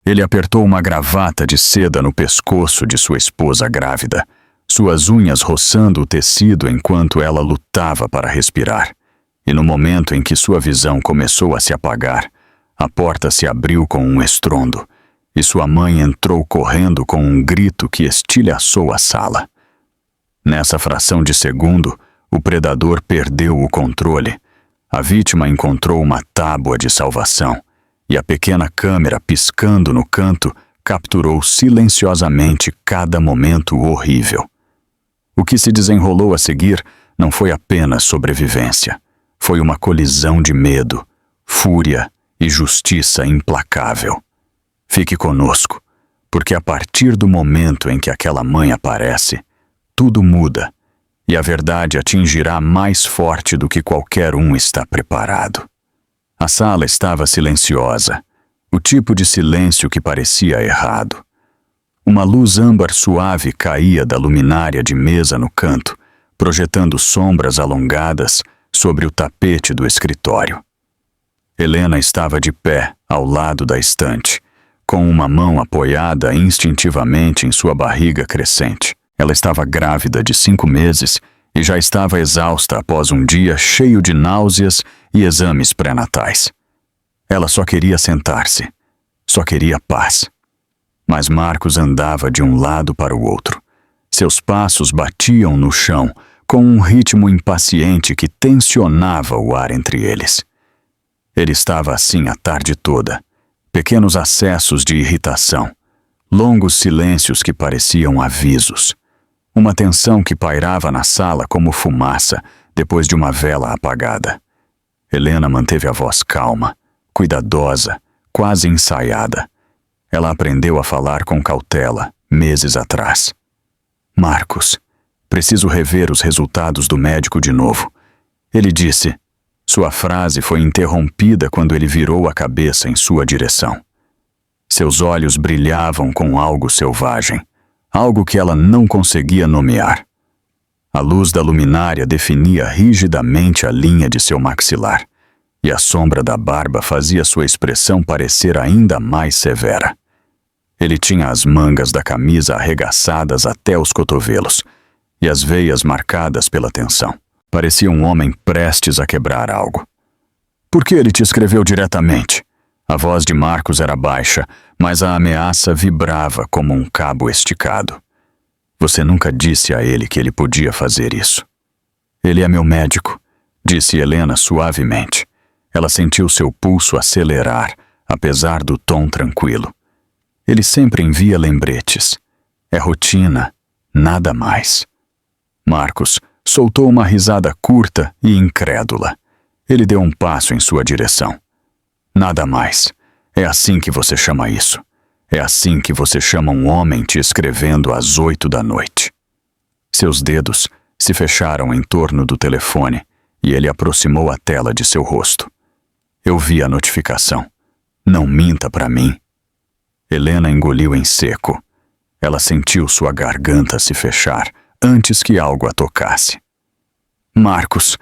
Ele apertou uma gravata de seda no pescoço de sua esposa grávida, suas unhas roçando o tecido enquanto ela lutava para respirar. E no momento em que sua visão começou a se apagar, a porta se abriu com um estrondo, e sua mãe entrou correndo com um grito que estilhaçou a sala. Nessa fração de segundo, o predador perdeu o controle. A vítima encontrou uma tábua de salvação, e a pequena câmera piscando no canto capturou silenciosamente cada momento horrível. O que se desenrolou a seguir não foi apenas sobrevivência. Foi uma colisão de medo, fúria e justiça implacável. Fique conosco, porque a partir do momento em que aquela mãe aparece, tudo muda, e a verdade atingirá mais forte do que qualquer um está preparado. A sala estava silenciosa, o tipo de silêncio que parecia errado. Uma luz âmbar suave caía da luminária de mesa no canto, projetando sombras alongadas sobre o tapete do escritório. Helena estava de pé, ao lado da estante, com uma mão apoiada instintivamente em sua barriga crescente. Ela estava grávida de 5 meses e já estava exausta após um dia cheio de náuseas e exames pré-natais. Ela só queria sentar-se, só queria paz. Mas Marcos andava de um lado para o outro. Seus passos batiam no chão com um ritmo impaciente que tensionava o ar entre eles. Ele estava assim a tarde toda. Pequenos acessos de irritação, longos silêncios que pareciam avisos. Uma tensão que pairava na sala como fumaça depois de uma vela apagada. Helena manteve a voz calma, cuidadosa, quase ensaiada. Ela aprendeu a falar com cautela, meses atrás. Marcos, preciso rever os resultados do médico de novo. Ele disse. Sua frase foi interrompida quando ele virou a cabeça em sua direção. Seus olhos brilhavam com algo selvagem, algo que ela não conseguia nomear. A luz da luminária definia rigidamente a linha de seu maxilar, e a sombra da barba fazia sua expressão parecer ainda mais severa. Ele tinha as mangas da camisa arregaçadas até os cotovelos, e as veias marcadas pela tensão. Parecia um homem prestes a quebrar algo. Por que ele te escreveu diretamente? A voz de Marcos era baixa, mas a ameaça vibrava como um cabo esticado. Você nunca disse a ele que ele podia fazer isso. Ele é meu médico, disse Helena suavemente. Ela sentiu seu pulso acelerar, apesar do tom tranquilo. Ele sempre envia lembretes. É rotina, nada mais. Marcos soltou uma risada curta e incrédula. Ele deu um passo em sua direção. Nada mais. É assim que você chama isso. É assim que você chama um homem te escrevendo às 8 da noite. Seus dedos se fecharam em torno do telefone e ele aproximou a tela de seu rosto. Eu vi a notificação. Não minta para mim. Helena engoliu em seco. Ela sentiu sua garganta se fechar antes que algo a tocasse. Marcos,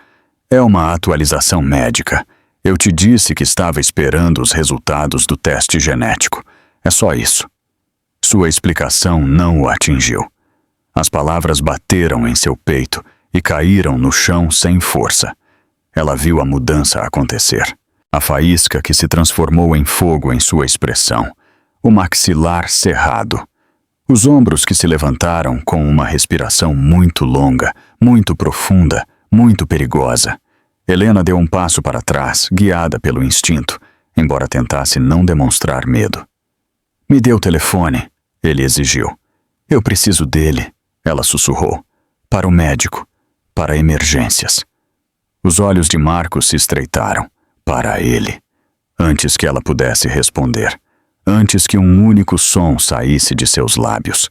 é uma atualização médica. Eu te disse que estava esperando os resultados do teste genético. É só isso. Sua explicação não o atingiu. As palavras bateram em seu peito e caíram no chão sem força. Ela viu a mudança acontecer. A faísca que se transformou em fogo em sua expressão. O maxilar cerrado. Os ombros que se levantaram com uma respiração muito longa, muito profunda, muito perigosa. Helena deu um passo para trás, guiada pelo instinto, embora tentasse não demonstrar medo. Me dê o telefone, ele exigiu. Eu preciso dele, ela sussurrou. Para o médico, para emergências. Os olhos de Marcos se estreitaram. Para ele. Antes que ela pudesse responder. Antes que um único som saísse de seus lábios.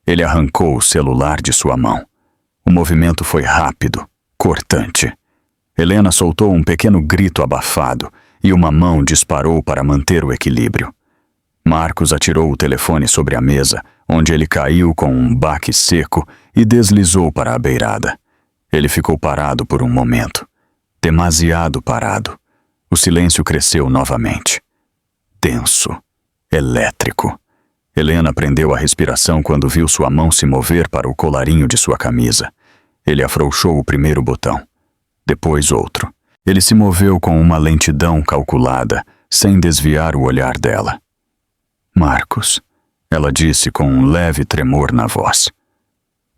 Ele arrancou o celular de sua mão. O movimento foi rápido, cortante. Helena soltou um pequeno grito abafado e uma mão disparou para manter o equilíbrio. Marcos atirou o telefone sobre a mesa, onde ele caiu com um baque seco e deslizou para a beirada. Ele ficou parado por um momento. Demasiado parado. O silêncio cresceu novamente. Tenso. elétrico. Helena prendeu a respiração quando viu sua mão se mover para o colarinho de sua camisa. Ele afrouxou o primeiro botão, depois outro. Ele se moveu com uma lentidão calculada, sem desviar o olhar dela. Marcos, ela disse com um leve tremor na voz.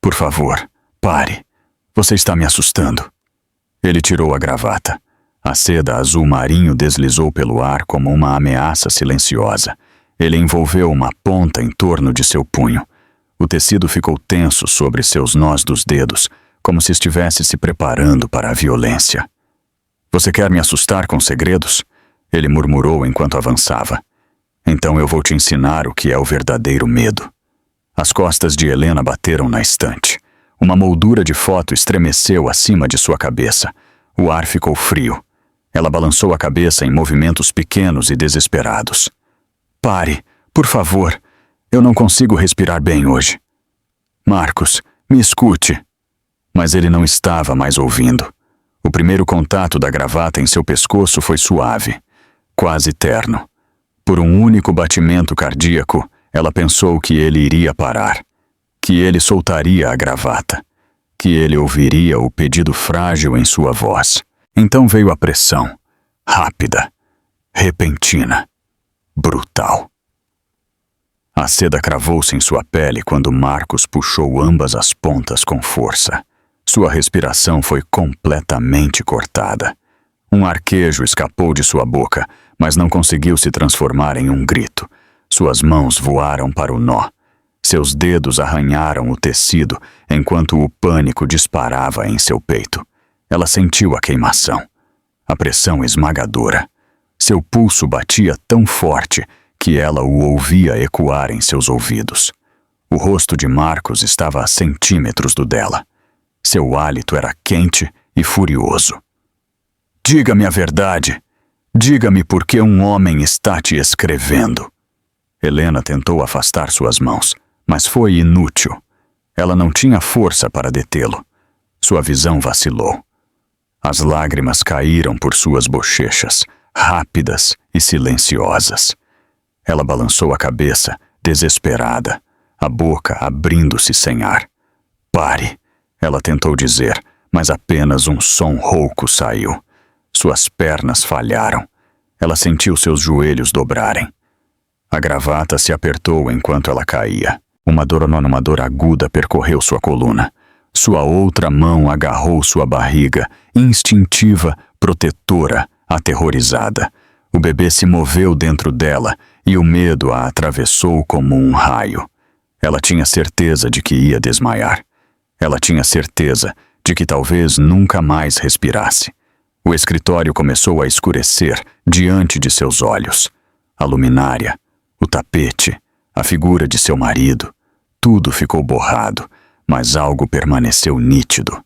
Por favor, pare. Você está me assustando. Ele tirou a gravata. A seda azul marinho deslizou pelo ar como uma ameaça silenciosa. Ele envolveu uma ponta em torno de seu punho. O tecido ficou tenso sobre seus nós dos dedos, como se estivesse se preparando para a violência. Você quer me assustar com segredos? Ele murmurou enquanto avançava. Então eu vou te ensinar o que é o verdadeiro medo. As costas de Helena bateram na estante. Uma moldura de foto estremeceu acima de sua cabeça. O ar ficou frio. Ela balançou a cabeça em movimentos pequenos e desesperados. Pare, por favor. Eu não consigo respirar bem hoje. Marcos, me escute. Mas ele não estava mais ouvindo. O primeiro contato da gravata em seu pescoço foi suave, quase terno. Por um único batimento cardíaco, ela pensou que ele iria parar, que ele soltaria a gravata, que ele ouviria o pedido frágil em sua voz. Então veio a pressão, rápida, repentina, brutal. A seda cravou-se em sua pele quando Marcos puxou ambas as pontas com força. Sua respiração foi completamente cortada. Um arquejo escapou de sua boca, mas não conseguiu se transformar em um grito. Suas mãos voaram para o nó. Seus dedos arranharam o tecido enquanto o pânico disparava em seu peito. Ela sentiu a queimação, a pressão esmagadora. Seu pulso batia tão forte que ela o ouvia ecoar em seus ouvidos. O rosto de Marcos estava a centímetros do dela. Seu hálito era quente e furioso. Diga-me a verdade. Diga-me por que um homem está te escrevendo. Helena tentou afastar suas mãos, mas foi inútil. Ela não tinha força para detê-lo. Sua visão vacilou. As lágrimas caíram por suas bochechas, rápidas e silenciosas. Ela balançou a cabeça, desesperada, a boca abrindo-se sem ar. Pare, ela tentou dizer, mas apenas um som rouco saiu. Suas pernas falharam. Ela sentiu seus joelhos dobrarem. A gravata se apertou enquanto ela caía. Uma dor aguda percorreu sua coluna. Sua outra mão agarrou sua barriga, instintiva, protetora, aterrorizada. O bebê se moveu dentro dela e o medo a atravessou como um raio. Ela tinha certeza de que ia desmaiar. Ela tinha certeza de que talvez nunca mais respirasse. O escritório começou a escurecer diante de seus olhos. A luminária, o tapete, a figura de seu marido, tudo ficou borrado, mas algo permaneceu nítido.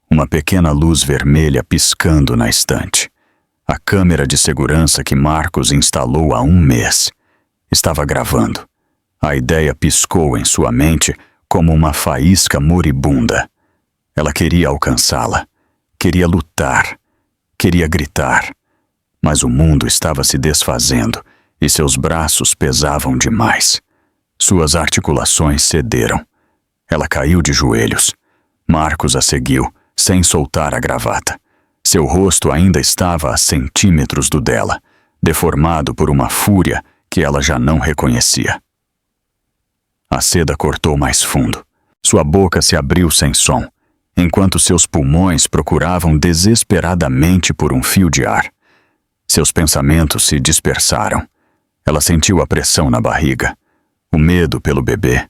Uma pequena luz vermelha piscando na estante. A câmera de segurança que Marcos instalou há um mês. Estava gravando. A ideia piscou em sua mente como uma faísca moribunda. Ela queria alcançá-la, queria lutar, queria gritar, mas o mundo estava se desfazendo e seus braços pesavam demais. Suas articulações cederam. Ela caiu de joelhos. Marcos a seguiu, sem soltar a gravata. Seu rosto ainda estava a centímetros do dela, deformado por uma fúria que ela já não reconhecia. A seda cortou mais fundo. Sua boca se abriu sem som, enquanto seus pulmões procuravam desesperadamente por um fio de ar. Seus pensamentos se dispersaram. Ela sentiu a pressão na barriga, o medo pelo bebê,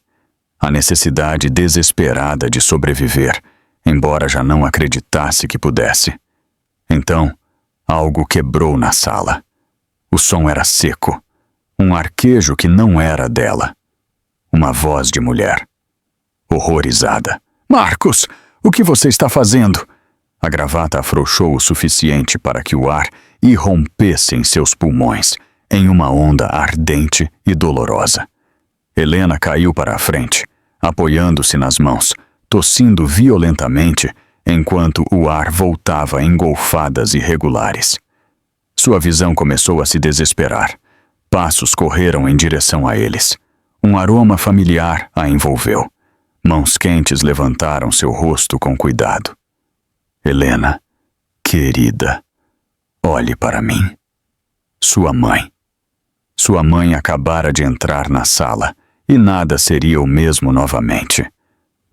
a necessidade desesperada de sobreviver, embora já não acreditasse que pudesse. Então, algo quebrou na sala. O som era seco, um arquejo que não era dela. Uma voz de mulher, horrorizada. Marcos, o que você está fazendo? A gravata afrouxou o suficiente para que o ar irrompesse em seus pulmões, em uma onda ardente e dolorosa. Helena caiu para a frente, apoiando-se nas mãos, tossindo violentamente, enquanto o ar voltava em golfadas irregulares. Sua visão começou a se desesperar. Passos correram em direção a eles. Um aroma familiar a envolveu. Mãos quentes levantaram seu rosto com cuidado. Helena, querida, olhe para mim. Sua mãe. Sua mãe acabara de entrar na sala e nada seria o mesmo novamente.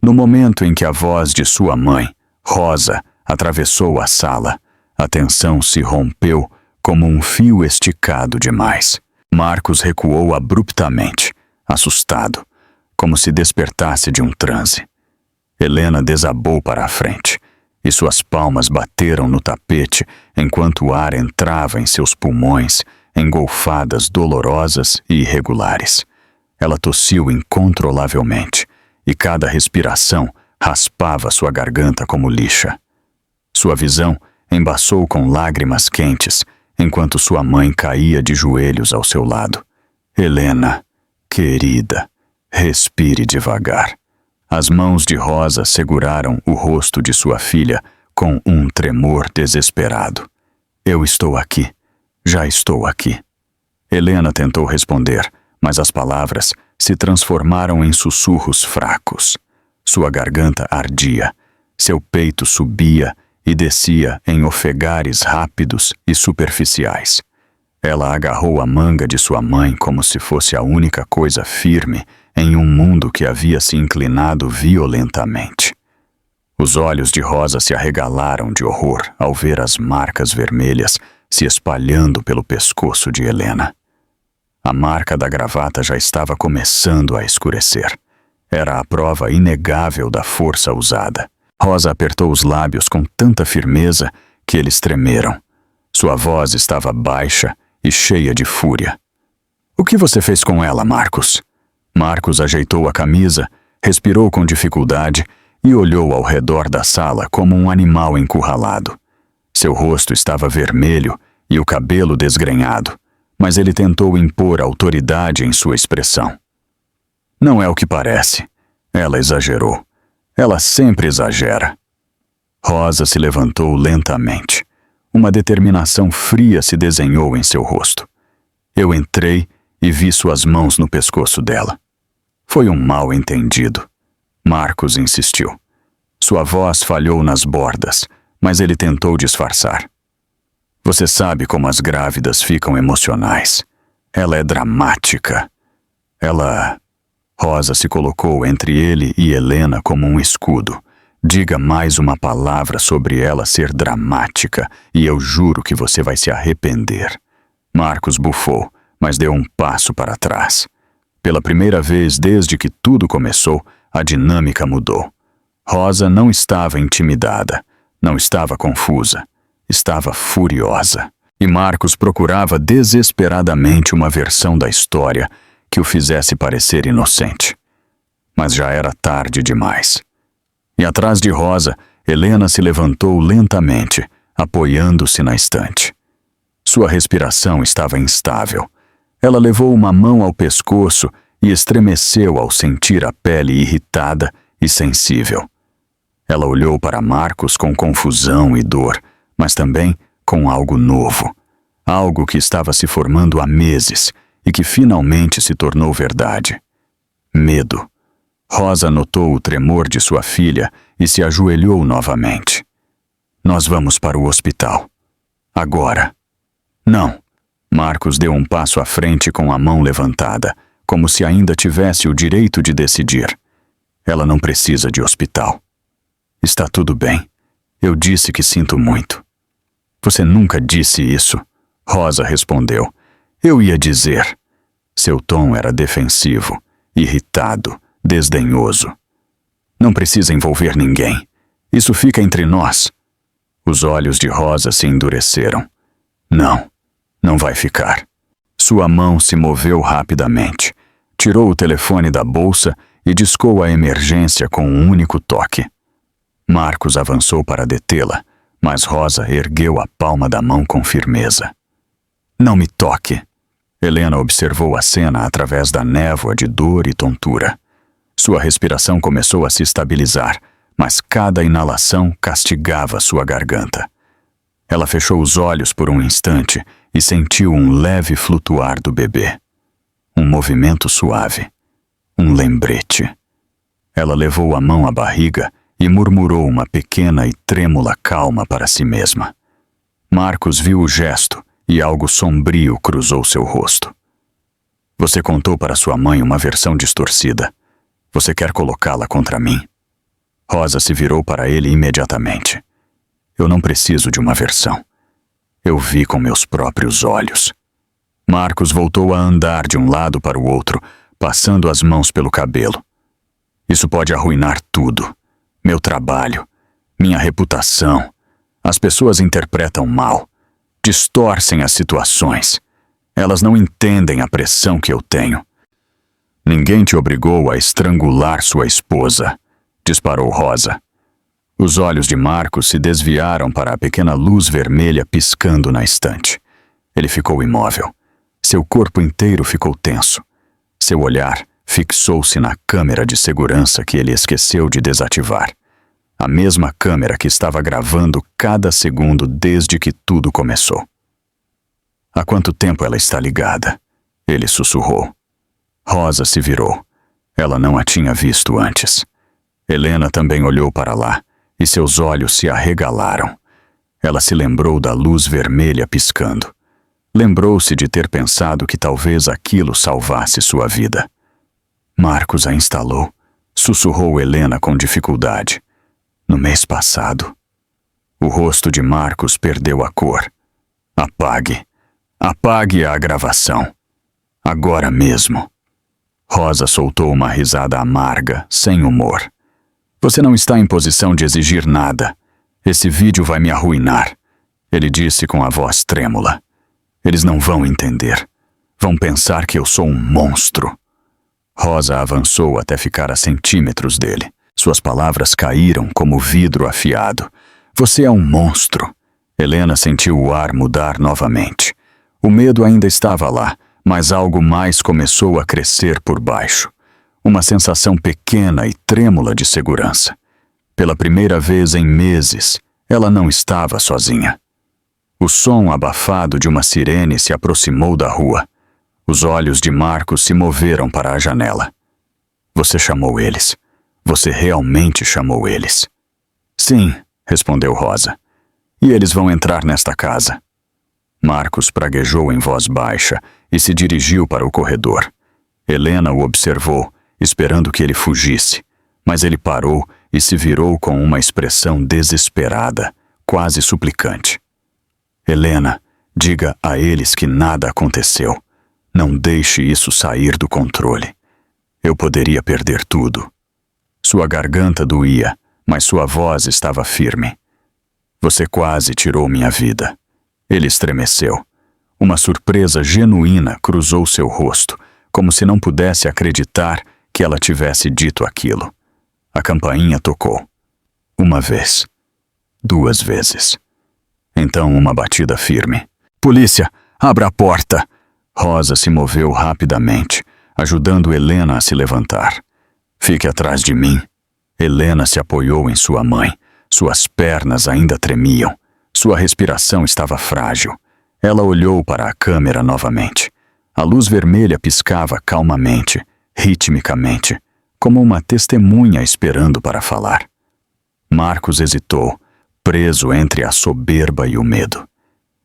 No momento em que a voz de sua mãe, Rosa, atravessou a sala, a tensão se rompeu como um fio esticado demais. Marcos recuou abruptamente, assustado, como se despertasse de um transe. Helena desabou para a frente, e suas palmas bateram no tapete enquanto o ar entrava em seus pulmões, em golfadas dolorosas e irregulares. Ela tossiu incontrolavelmente, e cada respiração raspava sua garganta como lixa. Sua visão embaçou com lágrimas quentes, enquanto sua mãe caía de joelhos ao seu lado. Helena, querida, respire devagar. As mãos de Rosa seguraram o rosto de sua filha com um tremor desesperado. Eu estou aqui. Já estou aqui. Helena tentou responder, mas as palavras se transformaram em sussurros fracos. Sua garganta ardia, seu peito subia e descia em ofegares rápidos e superficiais. Ela agarrou a manga de sua mãe como se fosse a única coisa firme em um mundo que havia se inclinado violentamente. Os olhos de Rosa se arregalaram de horror ao ver as marcas vermelhas se espalhando pelo pescoço de Helena. A marca da gravata já estava começando a escurecer. Era a prova inegável da força usada. Rosa apertou os lábios com tanta firmeza que eles tremeram. Sua voz estava baixa e cheia de fúria. O que você fez com ela, Marcos? Marcos ajeitou a camisa, respirou com dificuldade e olhou ao redor da sala como um animal encurralado. Seu rosto estava vermelho e o cabelo desgrenhado, mas ele tentou impor autoridade em sua expressão. Não é o que parece. Ela exagerou. Ela sempre exagera. Rosa se levantou lentamente. Uma determinação fria se desenhou em seu rosto. Eu entrei e vi suas mãos no pescoço dela. Foi um mal-entendido. Marcos insistiu. Sua voz falhou nas bordas, mas ele tentou disfarçar. Você sabe como as grávidas ficam emocionais. Ela é dramática. Rosa se colocou entre ele e Helena como um escudo. Diga mais uma palavra sobre ela ser dramática e eu juro que você vai se arrepender. Marcos bufou, mas deu um passo para trás. Pela primeira vez desde que tudo começou, a dinâmica mudou. Rosa não estava intimidada, não estava confusa, estava furiosa. E Marcos procurava desesperadamente uma versão da história que o fizesse parecer inocente. Mas já era tarde demais. E atrás de Rosa, Helena se levantou lentamente, apoiando-se na estante. Sua respiração estava instável. Ela levou uma mão ao pescoço e estremeceu ao sentir a pele irritada e sensível. Ela olhou para Marcos com confusão e dor, mas também com algo novo. Algo que estava se formando há meses e que finalmente se tornou verdade. Medo. Rosa notou o tremor de sua filha e se ajoelhou novamente. Nós vamos para o hospital. Agora. Não. Marcos deu um passo à frente com a mão levantada, como se ainda tivesse o direito de decidir. Ela não precisa de hospital. Está tudo bem. Eu disse que sinto muito. Você nunca disse isso, Rosa respondeu. Eu ia dizer. Seu tom era defensivo, irritado, desdenhoso. Não precisa envolver ninguém. Isso fica entre nós. Os olhos de Rosa se endureceram. Não vai ficar. Sua mão se moveu rapidamente. Tirou o telefone da bolsa e discou a emergência com um único toque. Marcos avançou para detê-la, mas Rosa ergueu a palma da mão com firmeza. Não me toque. Helena observou a cena através da névoa de dor e tontura. Sua respiração começou a se estabilizar, mas cada inalação castigava sua garganta. Ela fechou os olhos por um instante e sentiu um leve flutuar do bebê. Um movimento suave. Um lembrete. Ela levou a mão à barriga e murmurou uma pequena e trêmula calma para si mesma. Marcos viu o gesto e algo sombrio cruzou seu rosto. Você contou para sua mãe uma versão distorcida. Você quer colocá-la contra mim? Rosa se virou para ele imediatamente. Eu não preciso de uma versão. Eu vi com meus próprios olhos. Marcos voltou a andar de um lado para o outro, passando as mãos pelo cabelo. Isso pode arruinar tudo. Meu trabalho, minha reputação. As pessoas interpretam mal, distorcem as situações. Elas não entendem a pressão que eu tenho. Ninguém te obrigou a estrangular sua esposa, disparou Rosa. Os olhos de Marcos se desviaram para a pequena luz vermelha piscando na estante. Ele ficou imóvel. Seu corpo inteiro ficou tenso. Seu olhar fixou-se na câmera de segurança que ele esqueceu de desativar. A mesma câmera que estava gravando cada segundo desde que tudo começou. Há quanto tempo ela está ligada? Ele sussurrou. Rosa se virou. Ela não a tinha visto antes. Helena também olhou para lá, e seus olhos se arregalaram. Ela se lembrou da luz vermelha piscando. Lembrou-se de ter pensado que talvez aquilo salvasse sua vida. Marcos a instalou, sussurrou Helena com dificuldade. No mês passado. O rosto de Marcos perdeu a cor. Apague. Apague a gravação. Agora mesmo. Rosa soltou uma risada amarga, sem humor. Você não está em posição de exigir nada. Esse vídeo vai me arruinar, ele disse com a voz trêmula. Eles não vão entender. Vão pensar que eu sou um monstro. Rosa avançou até ficar a centímetros dele. Suas palavras caíram como vidro afiado. Você é um monstro. Helena sentiu o ar mudar novamente. O medo ainda estava lá, mas algo mais começou a crescer por baixo. Uma sensação pequena e trêmula de segurança. Pela primeira vez em meses, ela não estava sozinha. O som abafado de uma sirene se aproximou da rua. Os olhos de Marcos se moveram para a janela. Você chamou eles. Você realmente chamou eles. Sim, respondeu Rosa. E eles vão entrar nesta casa. Marcos praguejou em voz baixa e se dirigiu para o corredor. Helena o observou, esperando que ele fugisse, mas ele parou e se virou com uma expressão desesperada, quase suplicante. Helena, diga a eles que nada aconteceu. Não deixe isso sair do controle. Eu poderia perder tudo. Sua garganta doía, mas sua voz estava firme. Você quase tirou minha vida. Ele estremeceu. Uma surpresa genuína cruzou seu rosto, como se não pudesse acreditar que ela tivesse dito aquilo. A campainha tocou. Uma vez. 2 vezes. Então uma batida firme. Polícia, abra a porta! Rosa se moveu rapidamente, ajudando Helena a se levantar. Fique atrás de mim. Helena se apoiou em sua mãe. Suas pernas ainda tremiam. Sua respiração estava frágil. Ela olhou para a câmera novamente. A luz vermelha piscava calmamente, ritmicamente, como uma testemunha esperando para falar. Marcos hesitou, preso entre a soberba e o medo.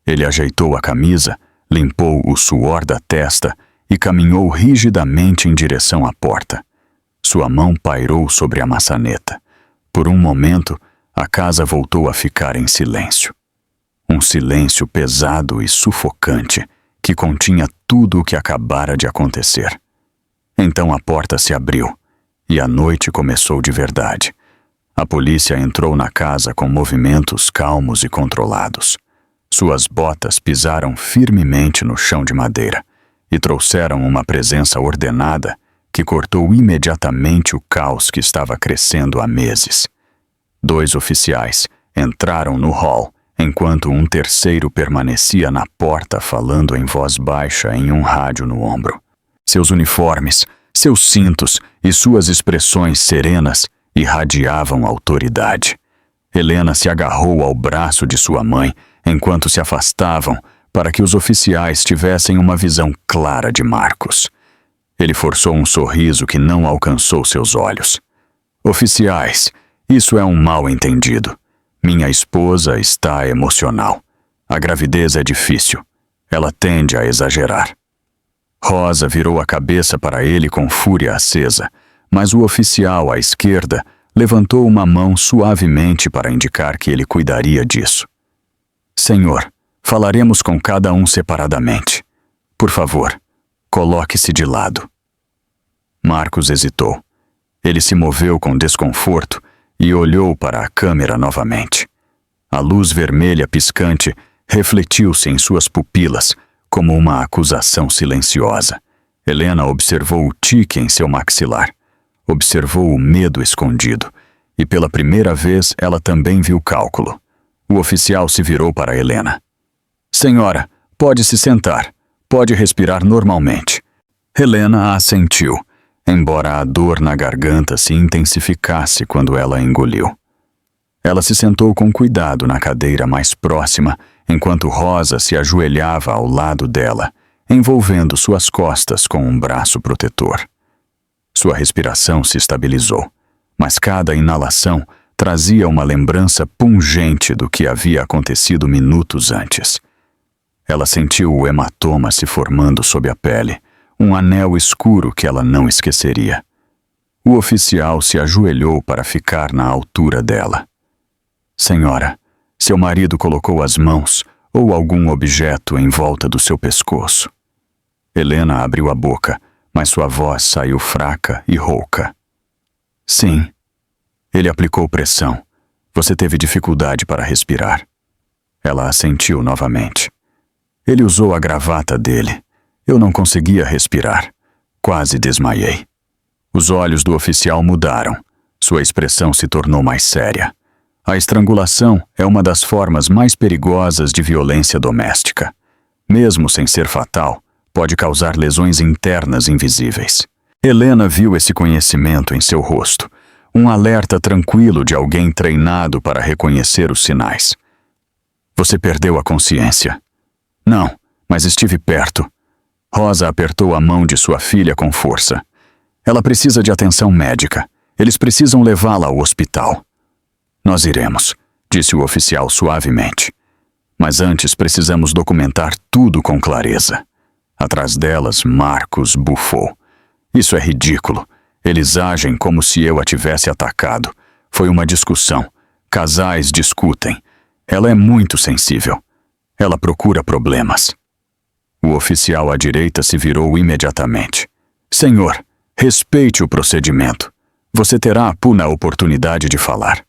Ele ajeitou a camisa, limpou o suor da testa e caminhou rigidamente em direção à porta. Sua mão pairou sobre a maçaneta. Por um momento, a casa voltou a ficar em silêncio. Um silêncio pesado e sufocante que continha tudo o que acabara de acontecer. Então a porta se abriu e a noite começou de verdade. A polícia entrou na casa com movimentos calmos e controlados. Suas botas pisaram firmemente no chão de madeira e trouxeram uma presença ordenada que cortou imediatamente o caos que estava crescendo há meses. 2 oficiais entraram no hall, enquanto um terceiro permanecia na porta falando em voz baixa em um rádio no ombro. Seus uniformes, seus cintos e suas expressões serenas irradiavam autoridade. Helena se agarrou ao braço de sua mãe enquanto se afastavam, para que os oficiais tivessem uma visão clara de Marcos. Ele forçou um sorriso que não alcançou seus olhos. Oficiais, isso é um mal-entendido. Minha esposa está emocional. A gravidez é difícil. Ela tende a exagerar. Rosa virou a cabeça para ele com fúria acesa, mas o oficial à esquerda levantou uma mão suavemente para indicar que ele cuidaria disso. Senhor, falaremos com cada um separadamente. Por favor, coloque-se de lado. Marcos hesitou. Ele se moveu com desconforto e olhou para a câmera novamente. A luz vermelha piscante refletiu-se em suas pupilas como uma acusação silenciosa. Helena observou o tique em seu maxilar. Observou o medo escondido. E pela primeira vez ela também viu cálculo. O oficial se virou para Helena. Senhora, pode se sentar. Pode respirar normalmente. Helena assentiu, embora a dor na garganta se intensificasse quando ela engoliu. Ela se sentou com cuidado na cadeira mais próxima, enquanto Rosa se ajoelhava ao lado dela, envolvendo suas costas com um braço protetor. Sua respiração se estabilizou, mas cada inalação trazia uma lembrança pungente do que havia acontecido minutos antes. Ela sentiu o hematoma se formando sob a pele, um anel escuro que ela não esqueceria. O oficial se ajoelhou para ficar na altura dela. Senhora, seu marido colocou as mãos ou algum objeto em volta do seu pescoço. Helena abriu a boca, mas sua voz saiu fraca e rouca. Sim. Ele aplicou pressão. Você teve dificuldade para respirar. Ela assentiu novamente. Ele usou a gravata dele. Eu não conseguia respirar. Quase desmaiei. Os olhos do oficial mudaram. Sua expressão se tornou mais séria. A estrangulação é uma das formas mais perigosas de violência doméstica. Mesmo sem ser fatal, pode causar lesões internas invisíveis. Helena viu esse conhecimento em seu rosto, um alerta tranquilo de alguém treinado para reconhecer os sinais. Você perdeu a consciência. Não, mas estive perto. Rosa apertou a mão de sua filha com força. Ela precisa de atenção médica. Eles precisam levá-la ao hospital. Nós iremos, disse o oficial suavemente. Mas antes precisamos documentar tudo com clareza. Atrás delas, Marcos bufou. Isso é ridículo. Eles agem como se eu a tivesse atacado. Foi uma discussão. Casais discutem. Ela é muito sensível. Ela procura problemas. O oficial à direita se virou imediatamente. Senhor, respeite o procedimento. Você terá a puna oportunidade de falar.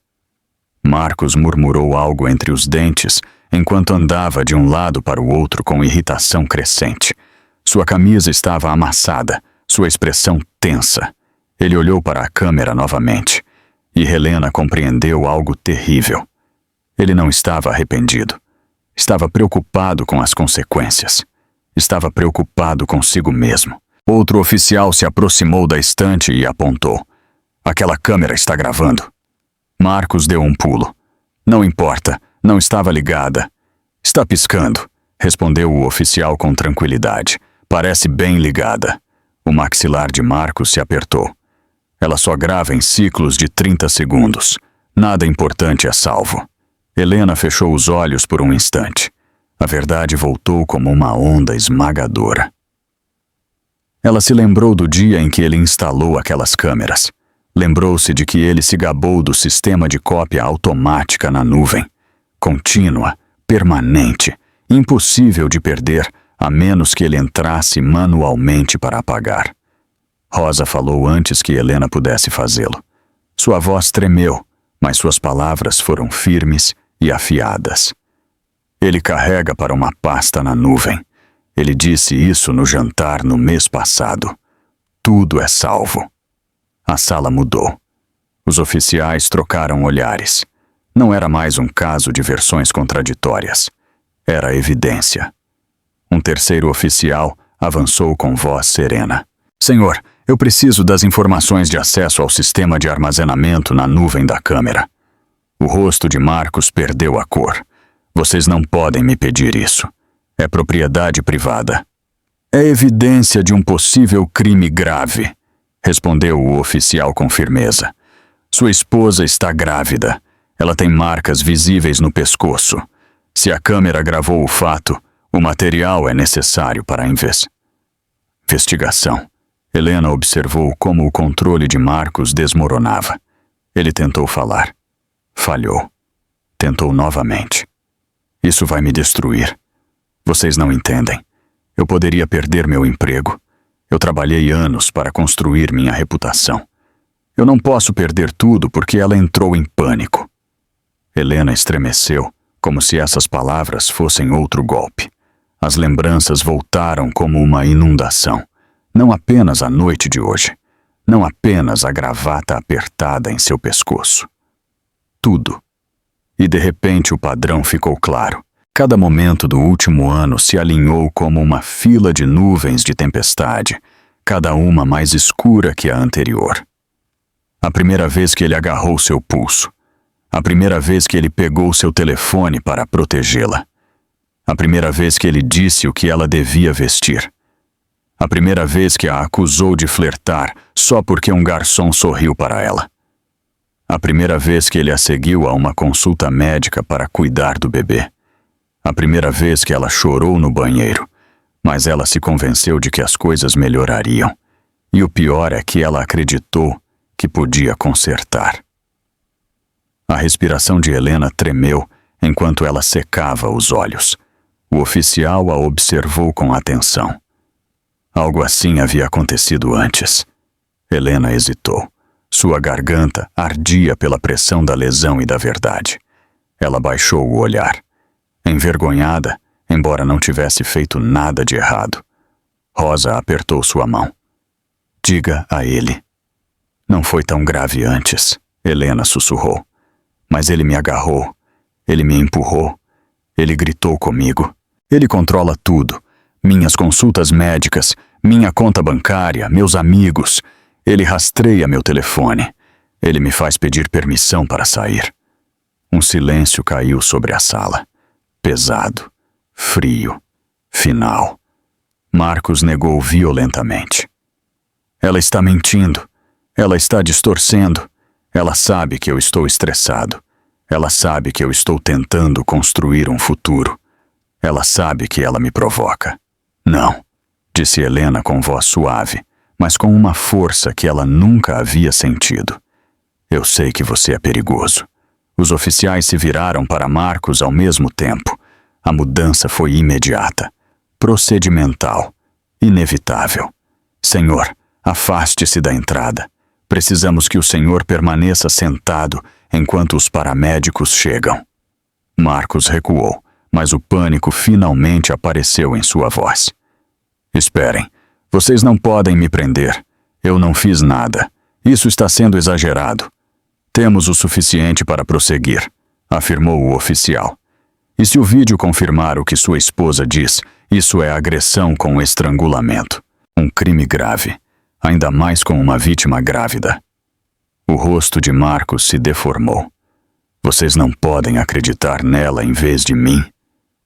Marcos murmurou algo entre os dentes, enquanto andava de um lado para o outro com irritação crescente. Sua camisa estava amassada, sua expressão tensa. Ele olhou para a câmera novamente, e Helena compreendeu algo terrível. Ele não estava arrependido. Estava preocupado com as consequências. Estava preocupado consigo mesmo. Outro oficial se aproximou da estante e apontou. Aquela câmera está gravando. Marcos deu um pulo. Não importa, não estava ligada. Está piscando, respondeu o oficial com tranquilidade. Parece bem ligada. O maxilar de Marcos se apertou. Ela só grava em ciclos de 30 segundos. Nada importante é salvo. Helena fechou os olhos por um instante. A verdade voltou como uma onda esmagadora. Ela se lembrou do dia em que ele instalou aquelas câmeras. Lembrou-se de que ele se gabou do sistema de cópia automática na nuvem. Contínua, permanente, impossível de perder, a menos que ele entrasse manualmente para apagar. Rosa falou antes que Helena pudesse fazê-lo. Sua voz tremeu, mas suas palavras foram firmes e afiadas. Ele carrega para uma pasta na nuvem. Ele disse isso no jantar no mês passado. Tudo é salvo. A sala mudou. Os oficiais trocaram olhares. Não era mais um caso de versões contraditórias. Era evidência. Um terceiro oficial avançou com voz serena. Senhor, eu preciso das informações de acesso ao sistema de armazenamento na nuvem da câmera. O rosto de Marcos perdeu a cor. Vocês não podem me pedir isso. É propriedade privada. É evidência de um possível crime grave, respondeu o oficial com firmeza. Sua esposa está grávida. Ela tem marcas visíveis no pescoço. Se a câmera gravou o fato, o material é necessário para a investigação. Helena observou como o controle de Marcos desmoronava. Ele tentou falar. Falhou. Tentou novamente. Isso vai me destruir. Vocês não entendem. Eu poderia perder meu emprego. Eu trabalhei anos para construir minha reputação. Eu não posso perder tudo porque ela entrou em pânico. Helena estremeceu, como se essas palavras fossem outro golpe. As lembranças voltaram como uma inundação. Não apenas a noite de hoje. Não apenas a gravata apertada em seu pescoço. Tudo. E de repente o padrão ficou claro. Cada momento do último ano se alinhou como uma fila de nuvens de tempestade, cada uma mais escura que a anterior. A primeira vez que ele agarrou seu pulso. A primeira vez que ele pegou seu telefone para protegê-la. A primeira vez que ele disse o que ela devia vestir. A primeira vez que a acusou de flertar só porque um garçom sorriu para ela. A primeira vez que ele a seguiu a uma consulta médica para cuidar do bebê. A primeira vez que ela chorou no banheiro, mas ela se convenceu de que as coisas melhorariam. E o pior é que ela acreditou que podia consertar. A respiração de Helena tremeu enquanto ela secava os olhos. O oficial a observou com atenção. Algo assim havia acontecido antes. Helena hesitou. Sua garganta ardia pela pressão da lesão e da verdade. Ela baixou o olhar. Envergonhada, embora não tivesse feito nada de errado. Rosa apertou sua mão. Diga a ele. Não foi tão grave antes, Helena sussurrou. Mas ele me agarrou. Ele me empurrou. Ele gritou comigo. Ele controla tudo. Minhas consultas médicas, minha conta bancária, meus amigos. Ele rastreia meu telefone. Ele me faz pedir permissão para sair. Um silêncio caiu sobre a sala. Pesado, frio, final. Marcos negou violentamente. Ela está mentindo. Ela está distorcendo. Ela sabe que eu estou estressado. Ela sabe que eu estou tentando construir um futuro. Ela sabe que ela me provoca. Não, disse Helena com voz suave, mas com uma força que ela nunca havia sentido. Eu sei que você é perigoso. Os oficiais se viraram para Marcos ao mesmo tempo. A mudança foi imediata, procedimental, inevitável. Senhor, afaste-se da entrada. Precisamos que o senhor permaneça sentado enquanto os paramédicos chegam. Marcos recuou, mas o pânico finalmente apareceu em sua voz. Esperem, vocês não podem me prender. Eu não fiz nada. Isso está sendo exagerado. Temos o suficiente para prosseguir, afirmou o oficial. E se o vídeo confirmar o que sua esposa diz, isso é agressão com estrangulamento. Um crime grave, ainda mais com uma vítima grávida. O rosto de Marcos se deformou. Vocês não podem acreditar nela em vez de mim.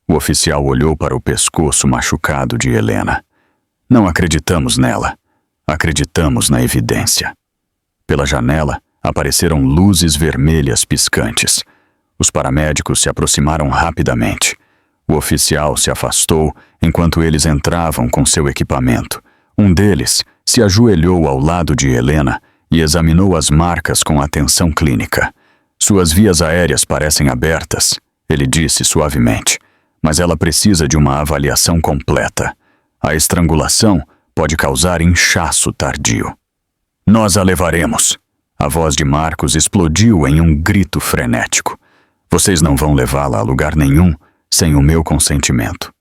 O oficial olhou para o pescoço machucado de Helena. Não acreditamos nela. Acreditamos na evidência. Pela janela, apareceram luzes vermelhas piscantes. Os paramédicos se aproximaram rapidamente. O oficial se afastou enquanto eles entravam com seu equipamento. Um deles se ajoelhou ao lado de Helena e examinou as marcas com atenção clínica. Suas vias aéreas parecem abertas, ele disse suavemente, mas ela precisa de uma avaliação completa. A estrangulação pode causar inchaço tardio. Nós a levaremos. A voz de Marcos explodiu em um grito frenético. Vocês não vão levá-la a lugar nenhum sem o meu consentimento.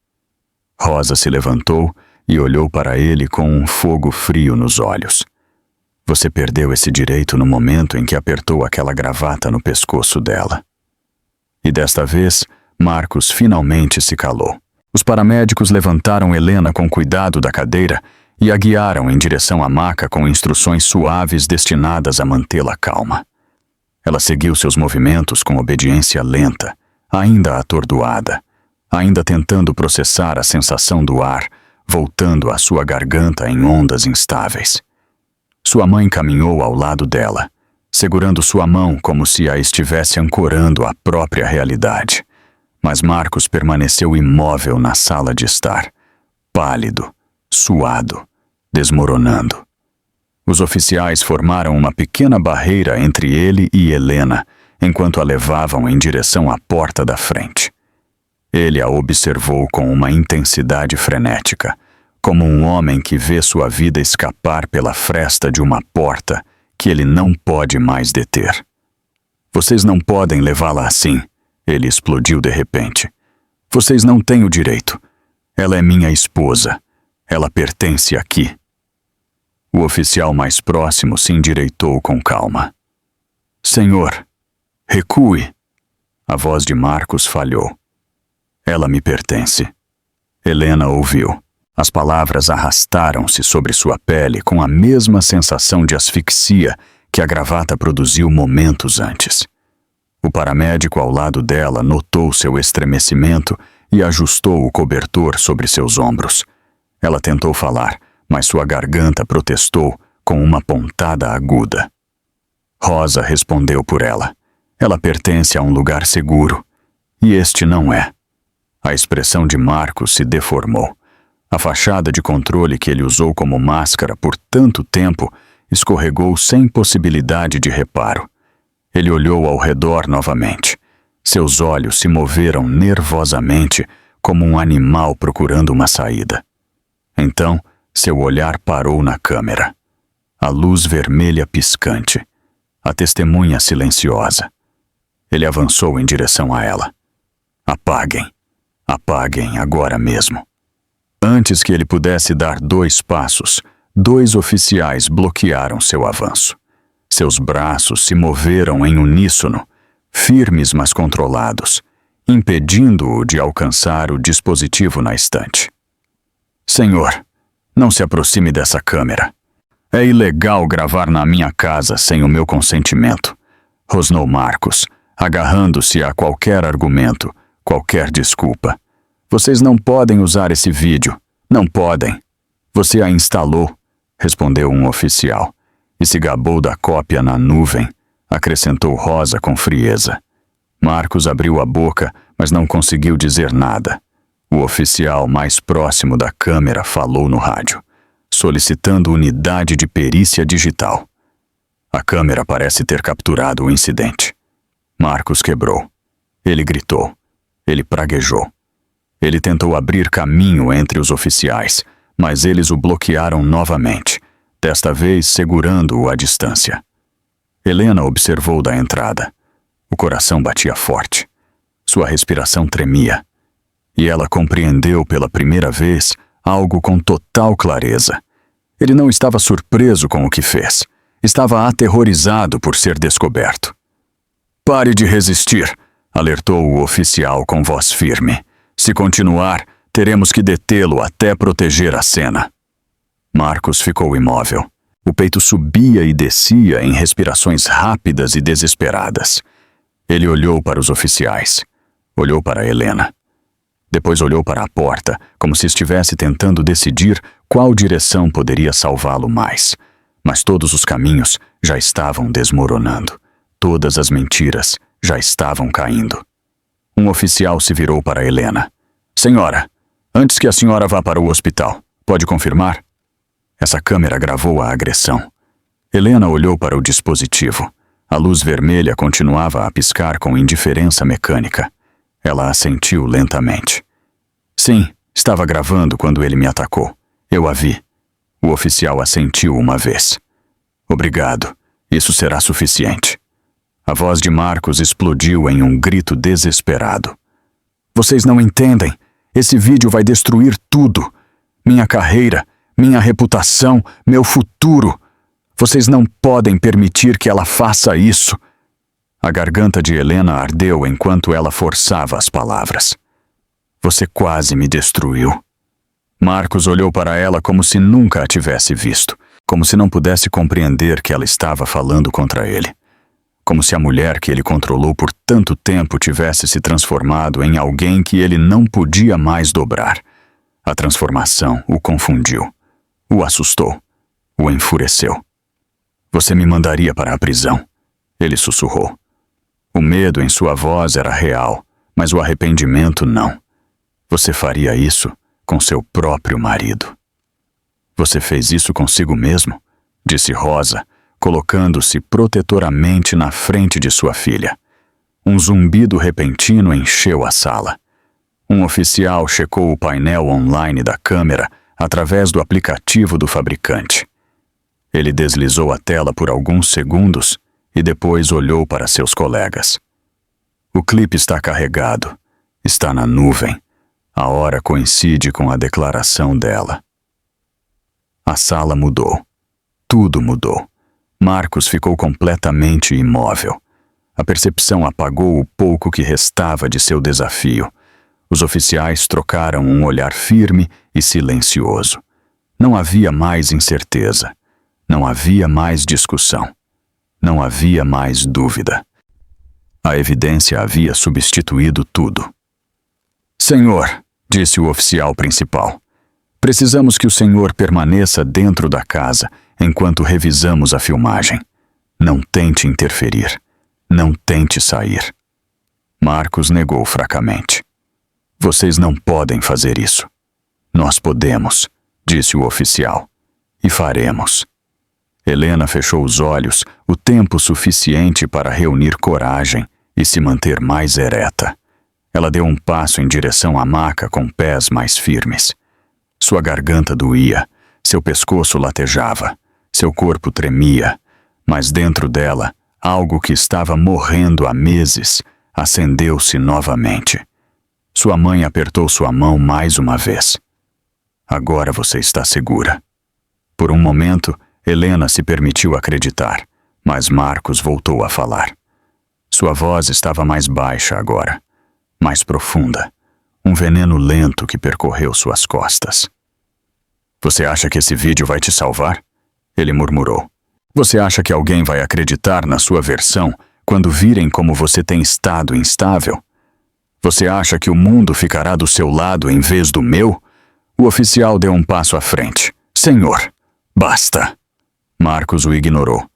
Rosa se levantou e olhou para ele com um fogo frio nos olhos. Você perdeu esse direito no momento em que apertou aquela gravata no pescoço dela. E desta vez, Marcos finalmente se calou. Os paramédicos levantaram Helena com cuidado da cadeira e a guiaram em direção à maca com instruções suaves destinadas a mantê-la calma. Ela seguiu seus movimentos com obediência lenta, ainda atordoada. ainda tentando processar a sensação do ar, voltando à sua garganta em ondas instáveis. Sua mãe caminhou ao lado dela, segurando sua mão como se a estivesse ancorando à própria realidade. Mas Marcos permaneceu imóvel na sala de estar, pálido, suado, desmoronando. Os oficiais formaram uma pequena barreira entre ele e Helena, enquanto a levavam em direção à porta da frente. Ele a observou com uma intensidade frenética, como um homem que vê sua vida escapar pela fresta de uma porta que ele não pode mais deter. Vocês não podem levá-la assim, ele explodiu de repente. Vocês não têm o direito. Ela é minha esposa. Ela pertence aqui. O oficial mais próximo se endireitou com calma. Senhor, recue. A voz de Marcos falhou. Ela me pertence. Helena ouviu. As palavras arrastaram-se sobre sua pele com a mesma sensação de asfixia que a gravata produziu momentos antes. O paramédico ao lado dela notou seu estremecimento e ajustou o cobertor sobre seus ombros. Ela tentou falar, mas sua garganta protestou com uma pontada aguda. Rosa respondeu por ela. Ela pertence a um lugar seguro, e este não é. A expressão de Marcos se deformou. A fachada de controle que ele usou como máscara por tanto tempo escorregou sem possibilidade de reparo. Ele olhou ao redor novamente. Seus olhos se moveram nervosamente como um animal procurando uma saída. Então, seu olhar parou na câmera. A luz vermelha piscante. A testemunha silenciosa. Ele avançou em direção a ela. Apaguem. Apaguem agora mesmo. Antes que ele pudesse dar 2 passos, 2 oficiais bloquearam seu avanço. Seus braços se moveram em uníssono, firmes mas controlados, impedindo-o de alcançar o dispositivo na estante. Senhor, não se aproxime dessa câmera. É ilegal gravar na minha casa sem o meu consentimento, rosnou Marcos, agarrando-se a qualquer argumento, qualquer desculpa. Vocês não podem usar esse vídeo. Não podem. Você a instalou, respondeu um oficial, e se gabou da cópia na nuvem, acrescentou Rosa com frieza. Marcos abriu a boca, mas não conseguiu dizer nada. O oficial mais próximo da câmera falou no rádio, solicitando unidade de perícia digital. A câmera parece ter capturado o incidente. Marcos quebrou. Ele gritou. Ele praguejou. Ele tentou abrir caminho entre os oficiais, mas eles o bloquearam novamente, desta vez segurando-o à distância. Helena observou da entrada. O coração batia forte. Sua respiração tremia. E ela compreendeu pela primeira vez algo com total clareza. Ele não estava surpreso com o que fez. Estava aterrorizado por ser descoberto. Pare de resistir, alertou o oficial com voz firme. Se continuar, teremos que detê-lo até proteger a cena. Marcos ficou imóvel. O peito subia e descia em respirações rápidas e desesperadas. Ele olhou para os oficiais. Olhou para Helena. Depois olhou para a porta, como se estivesse tentando decidir qual direção poderia salvá-lo mais. Mas todos os caminhos já estavam desmoronando. Todas as mentiras já estavam caindo. Um oficial se virou para Helena. Senhora, antes que a senhora vá para o hospital, pode confirmar? Essa câmera gravou a agressão. Helena olhou para o dispositivo. A luz vermelha continuava a piscar com indiferença mecânica. Ela assentiu lentamente. Sim, estava gravando quando ele me atacou. Eu a vi. O oficial assentiu uma vez. Obrigado. Isso será suficiente. A voz de Marcos explodiu em um grito desesperado. Vocês não entendem. Esse vídeo vai destruir tudo. Minha carreira, minha reputação, meu futuro. Vocês não podem permitir que ela faça isso. A garganta de Helena ardeu enquanto ela forçava as palavras. Você quase me destruiu. Marcos olhou para ela como se nunca a tivesse visto, como se não pudesse compreender que ela estava falando contra ele. como se a mulher que ele controlou por tanto tempo tivesse se transformado em alguém que ele não podia mais dobrar. A transformação o confundiu, o assustou, o enfureceu. Você me mandaria para a prisão, ele sussurrou. O medo em sua voz era real, mas o arrependimento não. Você faria isso com seu próprio marido. Você fez isso consigo mesmo, disse Rosa, colocando-se protetoramente na frente de sua filha. Um zumbido repentino encheu a sala. Um oficial checou o painel online da câmera através do aplicativo do fabricante. Ele deslizou a tela por alguns segundos e depois olhou para seus colegas. O clipe está carregado, está na nuvem. A hora coincide com a declaração dela. A sala mudou. Tudo mudou. Marcos ficou completamente imóvel. A percepção apagou o pouco que restava de seu desafio. Os oficiais trocaram um olhar firme e silencioso. Não havia mais incerteza. Não havia mais discussão. Não havia mais dúvida. A evidência havia substituído tudo. Senhor, disse o oficial principal, precisamos que o senhor permaneça dentro da casa enquanto revisamos a filmagem. Não tente interferir. Não tente sair. Marcos negou fracamente. Vocês não podem fazer isso. Nós podemos, disse o oficial. E faremos. Helena fechou os olhos o tempo suficiente para reunir coragem e se manter mais ereta. Ela deu um passo em direção à maca com pés mais firmes. Sua garganta doía, seu pescoço latejava, seu corpo tremia, mas dentro dela, algo que estava morrendo há meses acendeu-se novamente. Sua mãe apertou sua mão mais uma vez. Agora você está segura. Por um momento, Helena se permitiu acreditar, mas Marcos voltou a falar. Sua voz estava mais baixa agora, mais profunda, um veneno lento que percorreu suas costas. Você acha que esse vídeo vai te salvar? Ele murmurou. Você acha que alguém vai acreditar na sua versão quando virem como você tem estado instável? Você acha que o mundo ficará do seu lado em vez do meu? O oficial deu um passo à frente. Senhor, basta! Marcos o ignorou.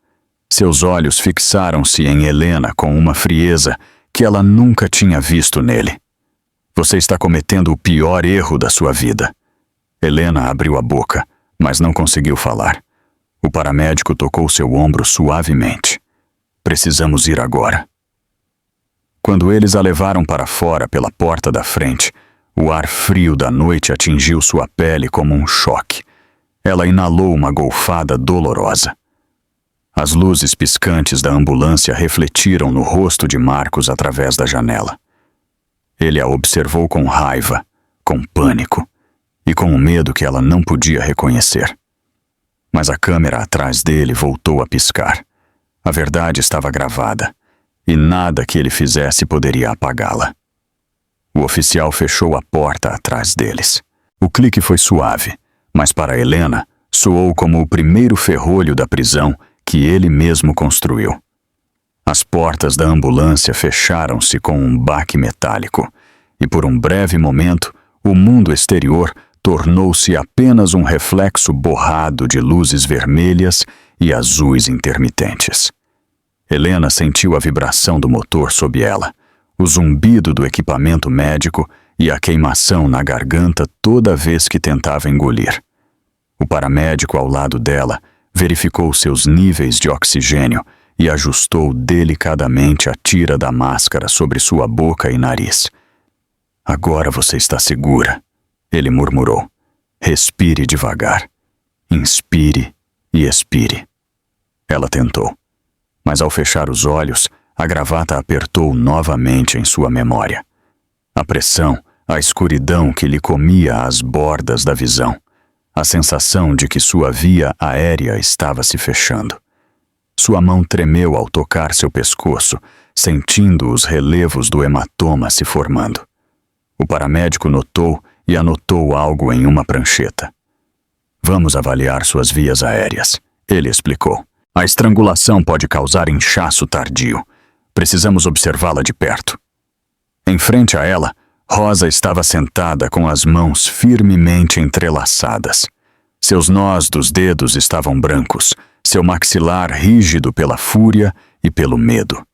Seus olhos fixaram-se em Helena com uma frieza que ela nunca tinha visto nele. Você está cometendo o pior erro da sua vida. Helena abriu a boca, mas não conseguiu falar. O paramédico tocou seu ombro suavemente. Precisamos ir agora. Quando eles a levaram para fora pela porta da frente, o ar frio da noite atingiu sua pele como um choque. Ela inalou uma golfada dolorosa. As luzes piscantes da ambulância refletiram no rosto de Marcos através da janela. Ele a observou com raiva, com pânico e com o medo que ela não podia reconhecer. Mas a câmera atrás dele voltou a piscar. A verdade estava gravada, e nada que ele fizesse poderia apagá-la. O oficial fechou a porta atrás deles. O clique foi suave, mas para Helena soou como o primeiro ferrolho da prisão que ele mesmo construiu. As portas da ambulância fecharam-se com um baque metálico, e por um breve momento, o mundo exterior tornou-se apenas um reflexo borrado de luzes vermelhas e azuis intermitentes. Helena sentiu a vibração do motor sob ela, o zumbido do equipamento médico e a queimação na garganta toda vez que tentava engolir. O paramédico ao lado dela verificou seus níveis de oxigênio e ajustou delicadamente a tira da máscara sobre sua boca e nariz. Agora você está segura, ele murmurou. Respire devagar. Inspire e expire. Ela tentou, mas ao fechar os olhos, a gravata apertou novamente em sua memória. A pressão, a escuridão que lhe comia as bordas da visão. A sensação de que sua via aérea estava se fechando. Sua mão tremeu ao tocar seu pescoço, sentindo os relevos do hematoma se formando. O paramédico notou e anotou algo em uma prancheta. Vamos avaliar suas vias aéreas, ele explicou. A estrangulação pode causar inchaço tardio. Precisamos observá-la de perto. Em frente a ela, Rosa estava sentada com as mãos firmemente entrelaçadas. Seus nós dos dedos estavam brancos, seu maxilar rígido pela fúria e pelo medo.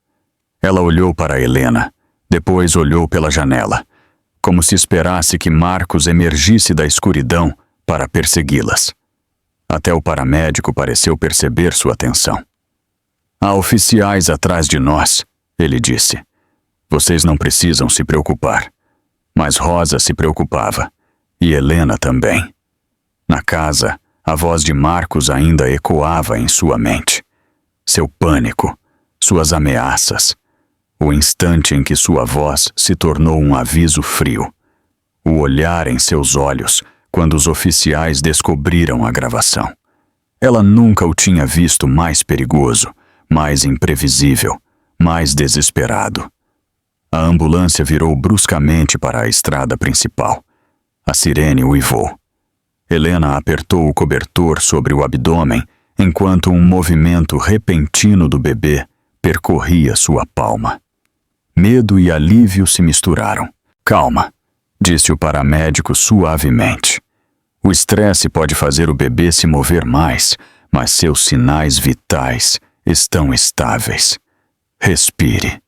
Ela olhou para Helena, depois olhou pela janela, como se esperasse que Marcos emergisse da escuridão para persegui-las. Até o paramédico pareceu perceber sua atenção. Há oficiais atrás de nós, ele disse. Vocês não precisam se preocupar. Mas Rosa se preocupava, e Helena também. Na casa, a voz de Marcos ainda ecoava em sua mente. Seu pânico, suas ameaças, o instante em que sua voz se tornou um aviso frio, o olhar em seus olhos quando os oficiais descobriram a gravação. Ela nunca o tinha visto mais perigoso, mais imprevisível, mais desesperado. A ambulância virou bruscamente para a estrada principal. A sirene uivou. Helena apertou o cobertor sobre o abdômen enquanto um movimento repentino do bebê percorria sua palma. Medo e alívio se misturaram. Calma, disse o paramédico suavemente. O estresse pode fazer o bebê se mover mais, mas seus sinais vitais estão estáveis. Respire.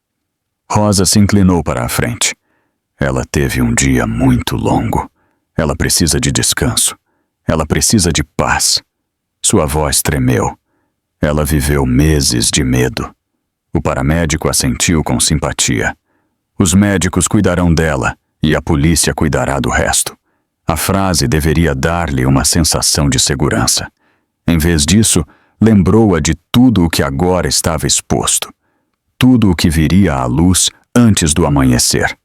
Rosa se inclinou para a frente. Ela teve um dia muito longo. Ela precisa de descanso. Ela precisa de paz. Sua voz tremeu. Ela viveu meses de medo. O paramédico assentiu com simpatia. Os médicos cuidarão dela e a polícia cuidará do resto. A frase deveria dar-lhe uma sensação de segurança. Em vez disso, lembrou-a de tudo o que agora estava exposto. Tudo o que viria à luz antes do amanhecer.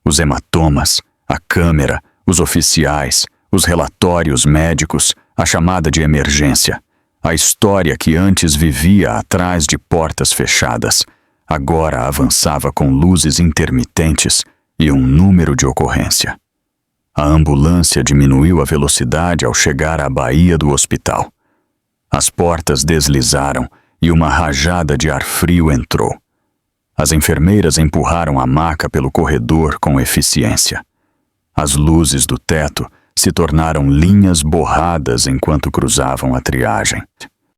Os hematomas, a câmera, os oficiais, os relatórios médicos, a chamada de emergência. A história que antes vivia atrás de portas fechadas, agora avançava com luzes intermitentes e um número de ocorrência. A ambulância diminuiu a velocidade ao chegar à baía do hospital. As portas deslizaram e uma rajada de ar frio entrou. As enfermeiras empurraram a maca pelo corredor com eficiência. As luzes do teto se tornaram linhas borradas enquanto cruzavam a triagem.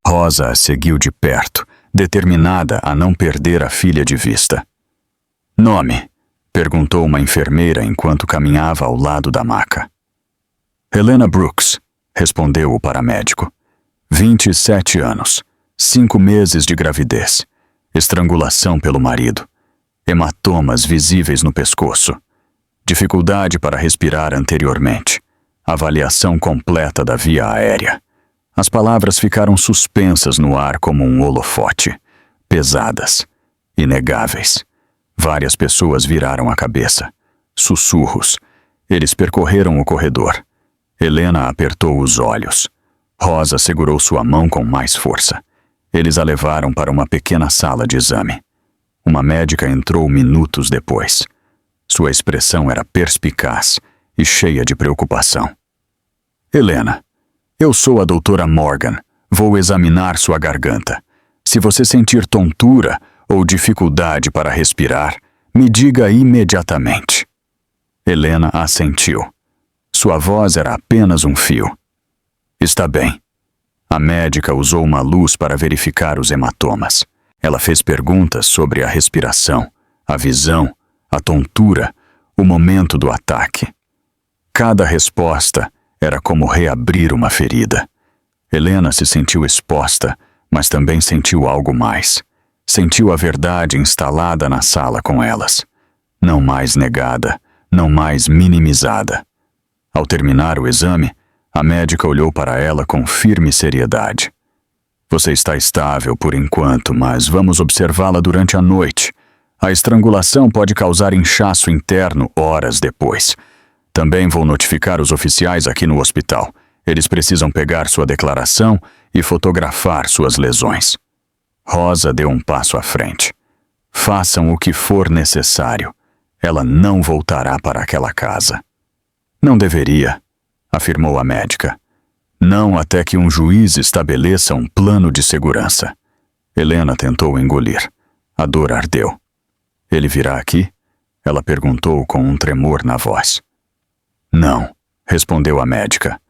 Rosa a seguiu de perto, determinada a não perder a filha de vista. Nome? Perguntou uma enfermeira enquanto caminhava ao lado da maca. Helena Brooks, respondeu o paramédico. 27 anos, 5 meses de gravidez, estrangulação pelo marido, hematomas visíveis no pescoço, dificuldade para respirar anteriormente, avaliação completa da via aérea. As palavras ficaram suspensas no ar como um holofote, pesadas, inegáveis. Várias pessoas viraram a cabeça. Sussurros. Eles percorreram o corredor. Helena apertou os olhos. Rosa segurou sua mão com mais força. Eles a levaram para uma pequena sala de exame. Uma médica entrou minutos depois. Sua expressão era perspicaz e cheia de preocupação. Helena, eu sou a doutora Morgan. Vou examinar sua garganta. Se você sentir tontura ou dificuldade para respirar, me diga imediatamente. Helena assentiu. Sua voz era apenas um fio. Está bem. A médica usou uma luz para verificar os hematomas. Ela fez perguntas sobre a respiração, a visão, a tontura, o momento do ataque. Cada resposta era como reabrir uma ferida. Helena se sentiu exposta, mas também sentiu algo mais. Sentiu a verdade instalada na sala com elas. Não mais negada, não mais minimizada. Ao terminar o exame, a médica olhou para ela com firme seriedade. Você está estável por enquanto, mas vamos observá-la durante a noite. A estrangulação pode causar inchaço interno horas depois. Também vou notificar os oficiais aqui no hospital. Eles precisam pegar sua declaração e fotografar suas lesões. Rosa deu um passo à frente. Façam o que for necessário. Ela não voltará para aquela casa. Não deveria, afirmou a médica. Não até que um juiz estabeleça um plano de segurança. Helena tentou engolir. A dor ardeu. Ele virá aqui? Ela perguntou com um tremor na voz. Não, respondeu a médica.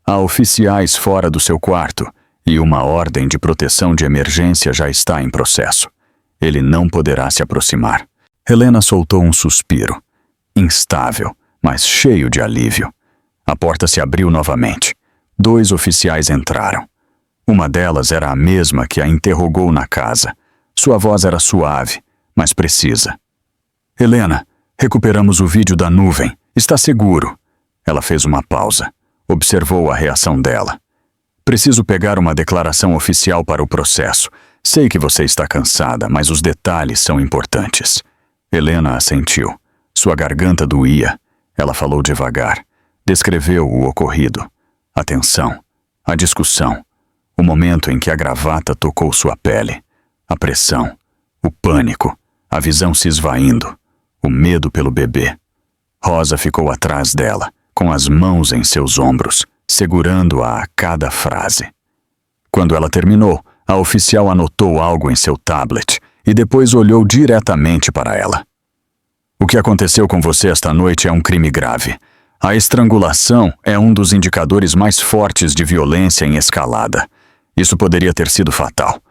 Há oficiais fora do seu quarto e uma ordem de proteção de emergência já está em processo. Ele não poderá se aproximar. Helena soltou um suspiro. Instável, mas cheio de alívio. A porta se abriu novamente. 2 oficiais entraram. Uma delas era a mesma que a interrogou na casa. Sua voz era suave, mas precisa. Helena, recuperamos o vídeo da nuvem. Está seguro. Ela fez uma pausa. Observou a reação dela. Preciso pegar uma declaração oficial para o processo. Sei que você está cansada, mas os detalhes são importantes. Helena assentiu. Sua garganta doía. Ela falou devagar. Descreveu o ocorrido. A tensão. A discussão. O momento em que a gravata tocou sua pele. A pressão. O pânico. A visão se esvaindo. O medo pelo bebê. Rosa ficou atrás dela, com as mãos em seus ombros, segurando-a a cada frase. Quando ela terminou, a oficial anotou algo em seu tablet e depois olhou diretamente para ela. O que aconteceu com você esta noite é um crime grave. A estrangulação é um dos indicadores mais fortes de violência em escalada. Isso poderia ter sido fatal.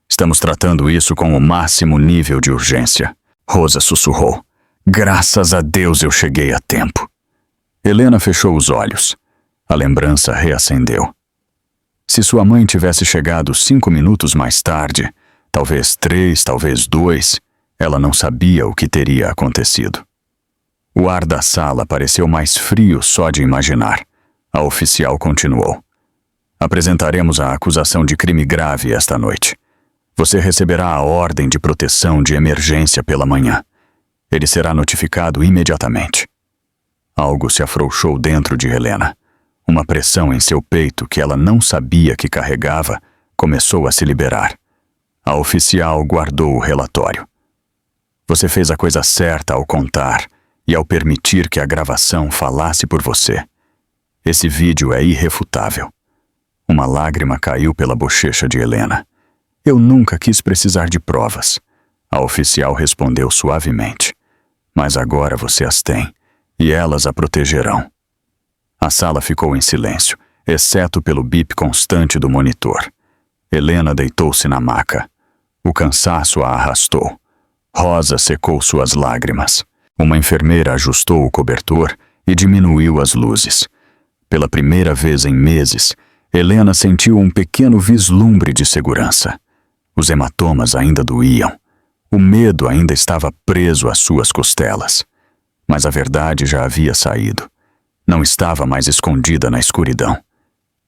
Estamos tratando isso com o máximo nível de urgência. Rosa sussurrou. Graças a Deus eu cheguei a tempo. Helena fechou os olhos. A lembrança reacendeu. Se sua mãe tivesse chegado 5 minutos mais tarde, talvez 3, talvez 2, ela não sabia o que teria acontecido. O ar da sala pareceu mais frio só de imaginar. A oficial continuou. Apresentaremos a acusação de crime grave esta noite. Você receberá a ordem de proteção de emergência pela manhã. Ele será notificado imediatamente. Algo se afrouxou dentro de Helena. Uma pressão em seu peito que ela não sabia que carregava começou a se liberar. A oficial guardou o relatório. Você fez a coisa certa ao contar e ao permitir que a gravação falasse por você. Esse vídeo é irrefutável. Uma lágrima caiu pela bochecha de Helena. Eu nunca quis precisar de provas. A oficial respondeu suavemente. Mas agora você as tem, e elas a protegerão. A sala ficou em silêncio, exceto pelo bip constante do monitor. Helena deitou-se na maca. O cansaço a arrastou. Rosa secou suas lágrimas. Uma enfermeira ajustou o cobertor e diminuiu as luzes. Pela primeira vez em meses, Helena sentiu um pequeno vislumbre de segurança. Os hematomas ainda doíam. O medo ainda estava preso às suas costelas. Mas a verdade já havia saído. Não estava mais escondida na escuridão.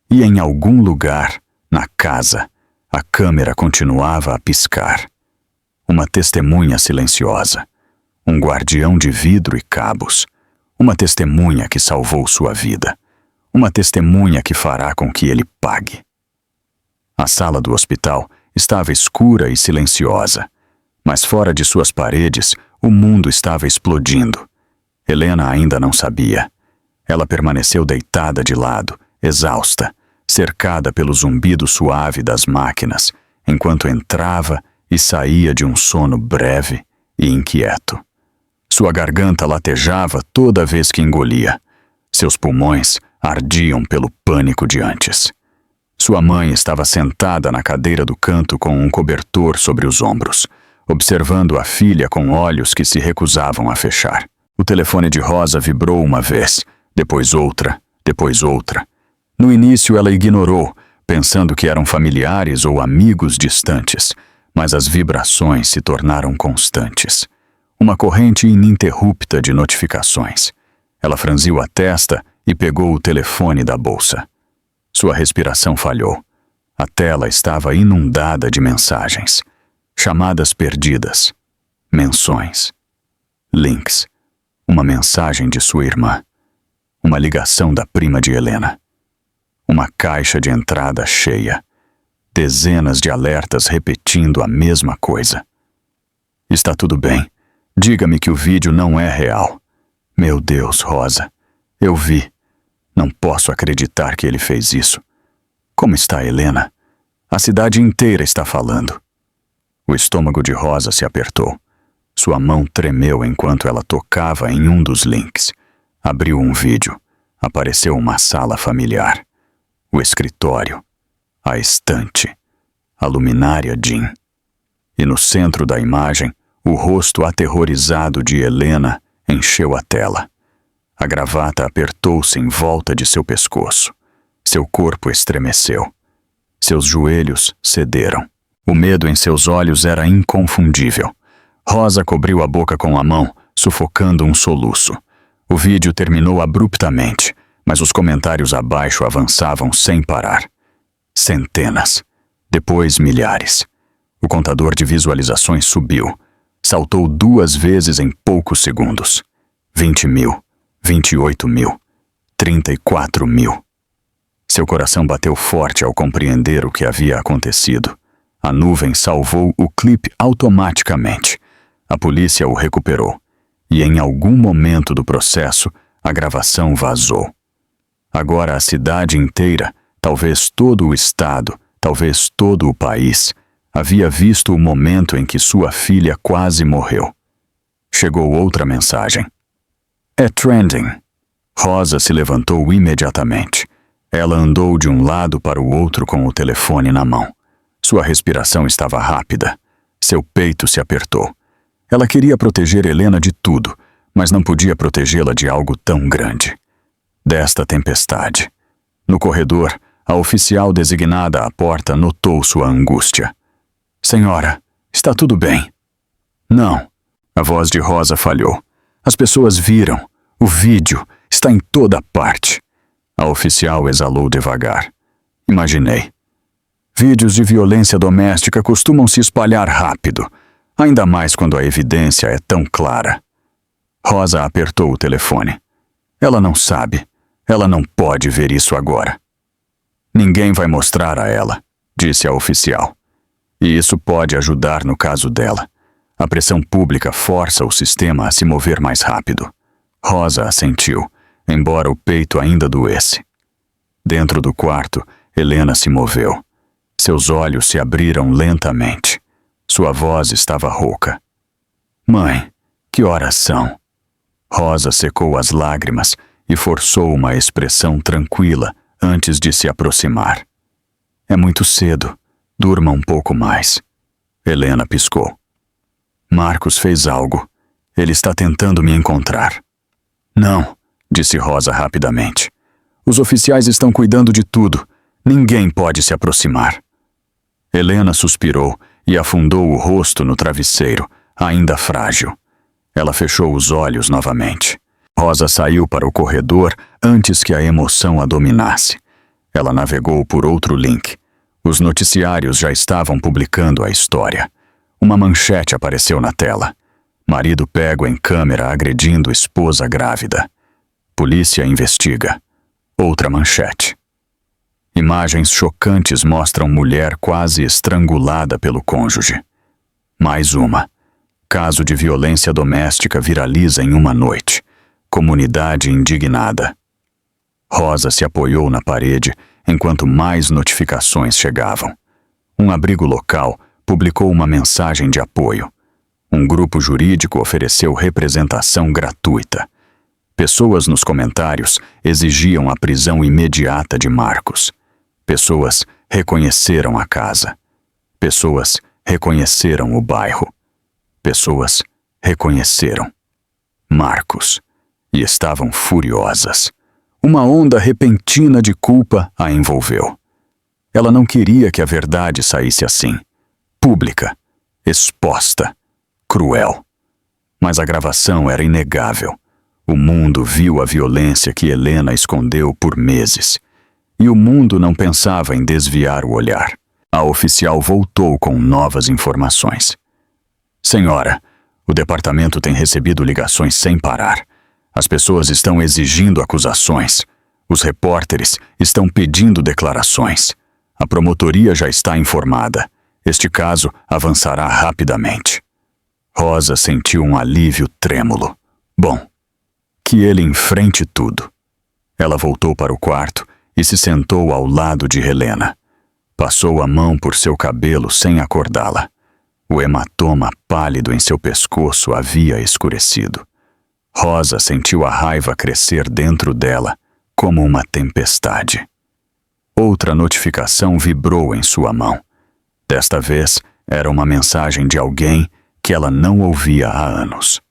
E em algum lugar, na casa, a câmera continuava a piscar. Uma testemunha silenciosa. Um guardião de vidro e cabos. Uma testemunha que salvou sua vida. Uma testemunha que fará com que ele pague. A sala do hospital estava escura e silenciosa, mas fora de suas paredes, o mundo estava explodindo. Helena ainda não sabia. Ela permaneceu deitada de lado, exausta, cercada pelo zumbido suave das máquinas, enquanto entrava e saía de um sono breve e inquieto. Sua garganta latejava toda vez que engolia. Seus pulmões ardiam pelo pânico de antes. Sua mãe estava sentada na cadeira do canto com um cobertor sobre os ombros, observando a filha com olhos que se recusavam a fechar. O telefone de Rosa vibrou uma vez, depois outra, depois outra. No início ela ignorou, pensando que eram familiares ou amigos distantes, mas as vibrações se tornaram constantes. Uma corrente ininterrupta de notificações. Ela franziu a testa e pegou o telefone da bolsa. Sua respiração falhou. A tela estava inundada de mensagens. Chamadas perdidas. Menções. Links. Uma mensagem de sua irmã. Uma ligação da prima de Helena. Uma caixa de entrada cheia. Dezenas de alertas repetindo a mesma coisa. Está tudo bem. Diga-me que o vídeo não é real. Meu Deus, Rosa. Eu vi. Não posso acreditar que ele fez isso. Como está Helena? A cidade inteira está falando. O estômago de Rosa se apertou. Sua mão tremeu enquanto ela tocava em um dos links. Abriu um vídeo. Apareceu uma sala familiar. O escritório. A estante. A luminária Jean. E no centro da imagem, o rosto aterrorizado de Helena encheu a tela. A gravata apertou-se em volta de seu pescoço. Seu corpo estremeceu. Seus joelhos cederam. O medo em seus olhos era inconfundível. Rosa cobriu a boca com a mão, sufocando um soluço. O vídeo terminou abruptamente, mas os comentários abaixo avançavam sem parar. Centenas. Depois milhares. O contador de visualizações subiu. Saltou 2 vezes em poucos segundos. 20 mil. 28 mil. 34 mil. Seu coração bateu forte ao compreender o que havia acontecido. A nuvem salvou o clipe automaticamente. A polícia o recuperou. E em algum momento do processo, a gravação vazou. Agora a cidade inteira, talvez todo o estado, talvez todo o país, havia visto o momento em que sua filha quase morreu. Chegou outra mensagem. É trending. Rosa se levantou imediatamente. Ela andou de um lado para o outro com o telefone na mão. Sua respiração estava rápida. Seu peito se apertou. Ela queria proteger Helena de tudo, mas não podia protegê-la de algo tão grande. Desta tempestade. No corredor, a oficial designada à porta notou sua angústia. Senhora, está tudo bem? Não. A voz de Rosa falhou. As pessoas viram. O vídeo está em toda parte. A oficial exalou devagar. Imaginei. Vídeos de violência doméstica costumam se espalhar rápido, ainda mais quando a evidência é tão clara. Rosa apertou o telefone. Ela não sabe. Ela não pode ver isso agora. Ninguém vai mostrar a ela, disse a oficial. E isso pode ajudar no caso dela. A pressão pública força o sistema a se mover mais rápido. Rosa assentiu, embora o peito ainda doesse. Dentro do quarto, Helena se moveu. Seus olhos se abriram lentamente. Sua voz estava rouca. Mãe, que horas são? Rosa secou as lágrimas e forçou uma expressão tranquila antes de se aproximar. É muito cedo. Durma um pouco mais. Helena piscou. Marcos fez algo. Ele está tentando me encontrar. Não, disse Rosa rapidamente. Os oficiais estão cuidando de tudo. Ninguém pode se aproximar. Helena suspirou e afundou o rosto no travesseiro, ainda frágil. Ela fechou os olhos novamente. Rosa saiu para o corredor antes que a emoção a dominasse. Ela navegou por outro link. Os noticiários já estavam publicando a história. Uma manchete apareceu na tela. Marido pego em câmera agredindo esposa grávida. Polícia investiga. Outra manchete. Imagens chocantes mostram mulher quase estrangulada pelo cônjuge. Mais uma. Caso de violência doméstica viraliza em uma noite. Comunidade indignada. Rosa se apoiou na parede enquanto mais notificações chegavam. Um abrigo local publicou uma mensagem de apoio. Um grupo jurídico ofereceu representação gratuita. Pessoas nos comentários exigiam a prisão imediata de Marcos. Pessoas reconheceram a casa. Pessoas reconheceram o bairro. Pessoas reconheceram Marcos. E estavam furiosas. Uma onda repentina de culpa a envolveu. Ela não queria que a verdade saísse assim. Pública, exposta, cruel. Mas a gravação era inegável. O mundo viu a violência que Helena escondeu por meses. E o mundo não pensava em desviar o olhar. A oficial voltou com novas informações. Senhora, o departamento tem recebido ligações sem parar. As pessoas estão exigindo acusações. Os repórteres estão pedindo declarações. A promotoria já está informada. Este caso avançará rapidamente. Rosa sentiu um alívio trêmulo. Bom, que ele enfrente tudo. Ela voltou para o quarto e se sentou ao lado de Helena. Passou a mão por seu cabelo sem acordá-la. O hematoma pálido em seu pescoço havia escurecido. Rosa sentiu a raiva crescer dentro dela como uma tempestade. Outra notificação vibrou em sua mão. Desta vez, era uma mensagem de alguém que ela não ouvia há anos.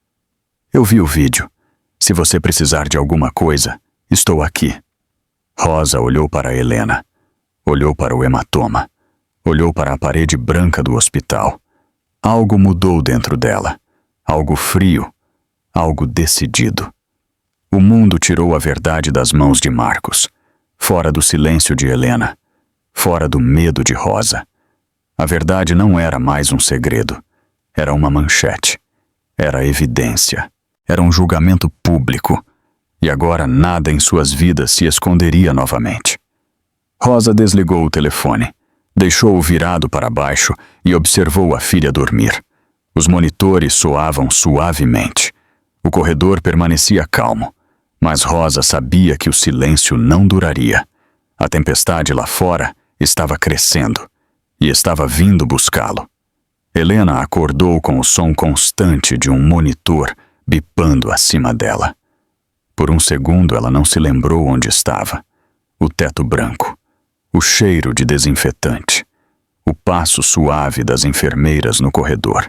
Eu vi o vídeo. Se você precisar de alguma coisa, estou aqui. Rosa olhou para Helena. Olhou para o hematoma. Olhou para a parede branca do hospital. Algo mudou dentro dela. Algo frio. Algo decidido. O mundo tirou a verdade das mãos de Marcos. Fora do silêncio de Helena. Fora do medo de Rosa. A verdade não era mais um segredo. Era uma manchete. Era evidência. Era um julgamento público. E agora nada em suas vidas se esconderia novamente. Rosa desligou o telefone, deixou-o virado para baixo e observou a filha dormir. Os monitores soavam suavemente. O corredor permanecia calmo, mas Rosa sabia que o silêncio não duraria. A tempestade lá fora estava crescendo e estava vindo buscá-lo. Helena acordou com o som constante de um monitor bipando acima dela. Por um segundo ela não se lembrou onde estava. O teto branco. O cheiro de desinfetante, o passo suave das enfermeiras no corredor.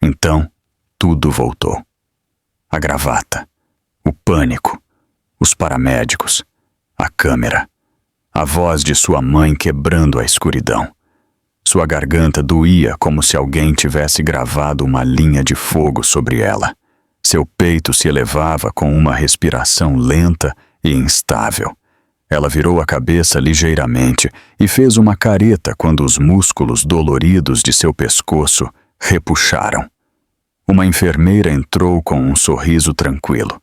Então, tudo voltou. A gravata, o pânico, os paramédicos, a câmera, a voz de sua mãe quebrando a escuridão. Sua garganta doía como se alguém tivesse gravado uma linha de fogo sobre ela. Seu peito se elevava com uma respiração lenta e instável. Ela virou a cabeça ligeiramente e fez uma careta quando os músculos doloridos de seu pescoço repuxaram. Uma enfermeira entrou com um sorriso tranquilo.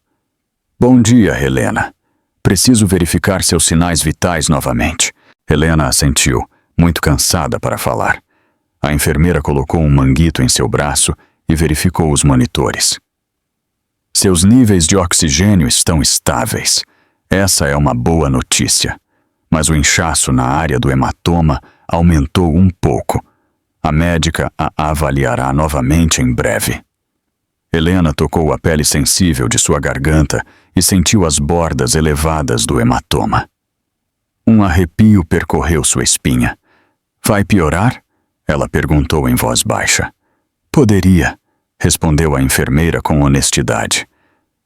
Bom dia, Helena. Preciso verificar seus sinais vitais novamente. Helena assentiu, muito cansada para falar. A enfermeira colocou um manguito em seu braço e verificou os monitores. Seus níveis de oxigênio estão estáveis. Essa é uma boa notícia, mas o inchaço na área do hematoma aumentou um pouco. A médica a avaliará novamente em breve. Helena tocou a pele sensível de sua garganta e sentiu as bordas elevadas do hematoma. Um arrepio percorreu sua espinha. Vai piorar? Ela perguntou em voz baixa. Poderia, respondeu a enfermeira com honestidade.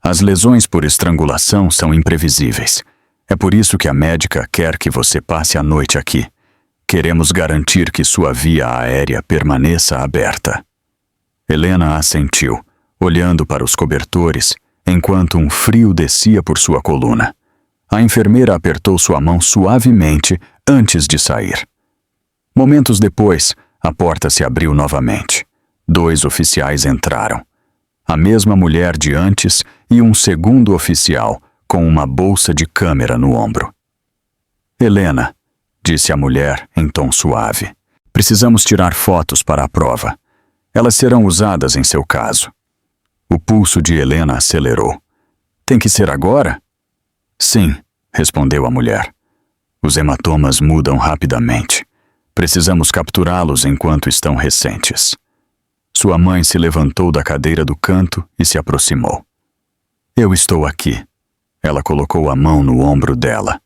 As lesões por estrangulação são imprevisíveis. É por isso que a médica quer que você passe a noite aqui. Queremos garantir que sua via aérea permaneça aberta. Helena assentiu, olhando para os cobertores, enquanto um frio descia por sua coluna. A enfermeira apertou sua mão suavemente antes de sair. Momentos depois, a porta se abriu novamente. 2 oficiais entraram. A mesma mulher de antes e um segundo oficial com uma bolsa de câmera no ombro. Helena, disse a mulher em tom suave, precisamos tirar fotos para a prova. Elas serão usadas em seu caso. O pulso de Helena acelerou. Tem que ser agora? Sim, respondeu a mulher. Os hematomas mudam rapidamente. Precisamos capturá-los enquanto estão recentes. Sua mãe se levantou da cadeira do canto e se aproximou. Eu estou aqui. Ela colocou a mão no ombro dela.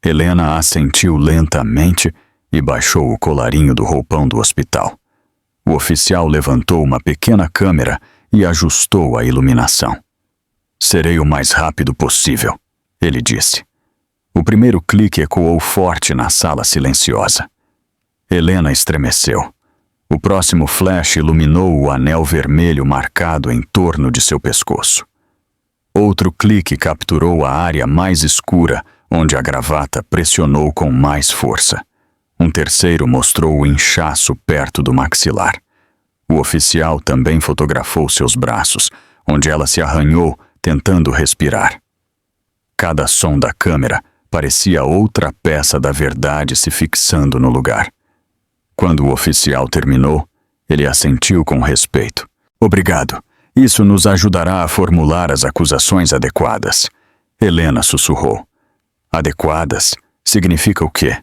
Helena assentiu lentamente e baixou o colarinho do roupão do hospital. O oficial levantou uma pequena câmera e ajustou a iluminação. Serei o mais rápido possível, ele disse. O primeiro clique ecoou forte na sala silenciosa. Helena estremeceu. O próximo flash iluminou o anel vermelho marcado em torno de seu pescoço. Outro clique capturou a área mais escura, onde a gravata pressionou com mais força. Um terceiro mostrou o inchaço perto do maxilar. O oficial também fotografou seus braços, onde ela se arranhou, tentando respirar. Cada som da câmera parecia outra peça da verdade se fixando no lugar. Quando o oficial terminou, ele assentiu com respeito. Obrigado. Isso nos ajudará a formular as acusações adequadas. Helena sussurrou. Adequadas? Significa o quê?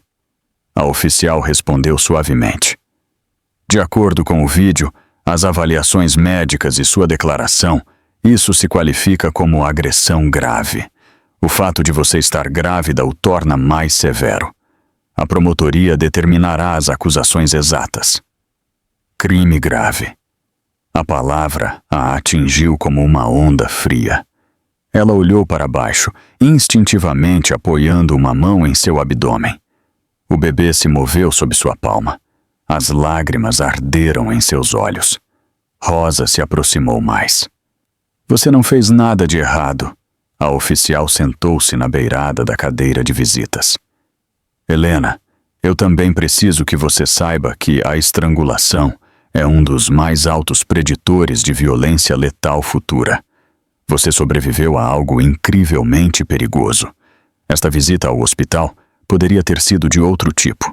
A oficial respondeu suavemente. De acordo com o vídeo, as avaliações médicas e sua declaração, isso se qualifica como agressão grave. O fato de você estar grávida o torna mais severo. A promotoria determinará as acusações exatas. Crime grave. A palavra a atingiu como uma onda fria. Ela olhou para baixo, instintivamente apoiando uma mão em seu abdômen. O bebê se moveu sob sua palma. As lágrimas arderam em seus olhos. Rosa se aproximou mais. Você não fez nada de errado. A oficial sentou-se na beirada da cadeira de visitas. Helena, eu também preciso que você saiba que a estrangulação é um dos mais altos preditores de violência letal futura. Você sobreviveu a algo incrivelmente perigoso. Esta visita ao hospital poderia ter sido de outro tipo.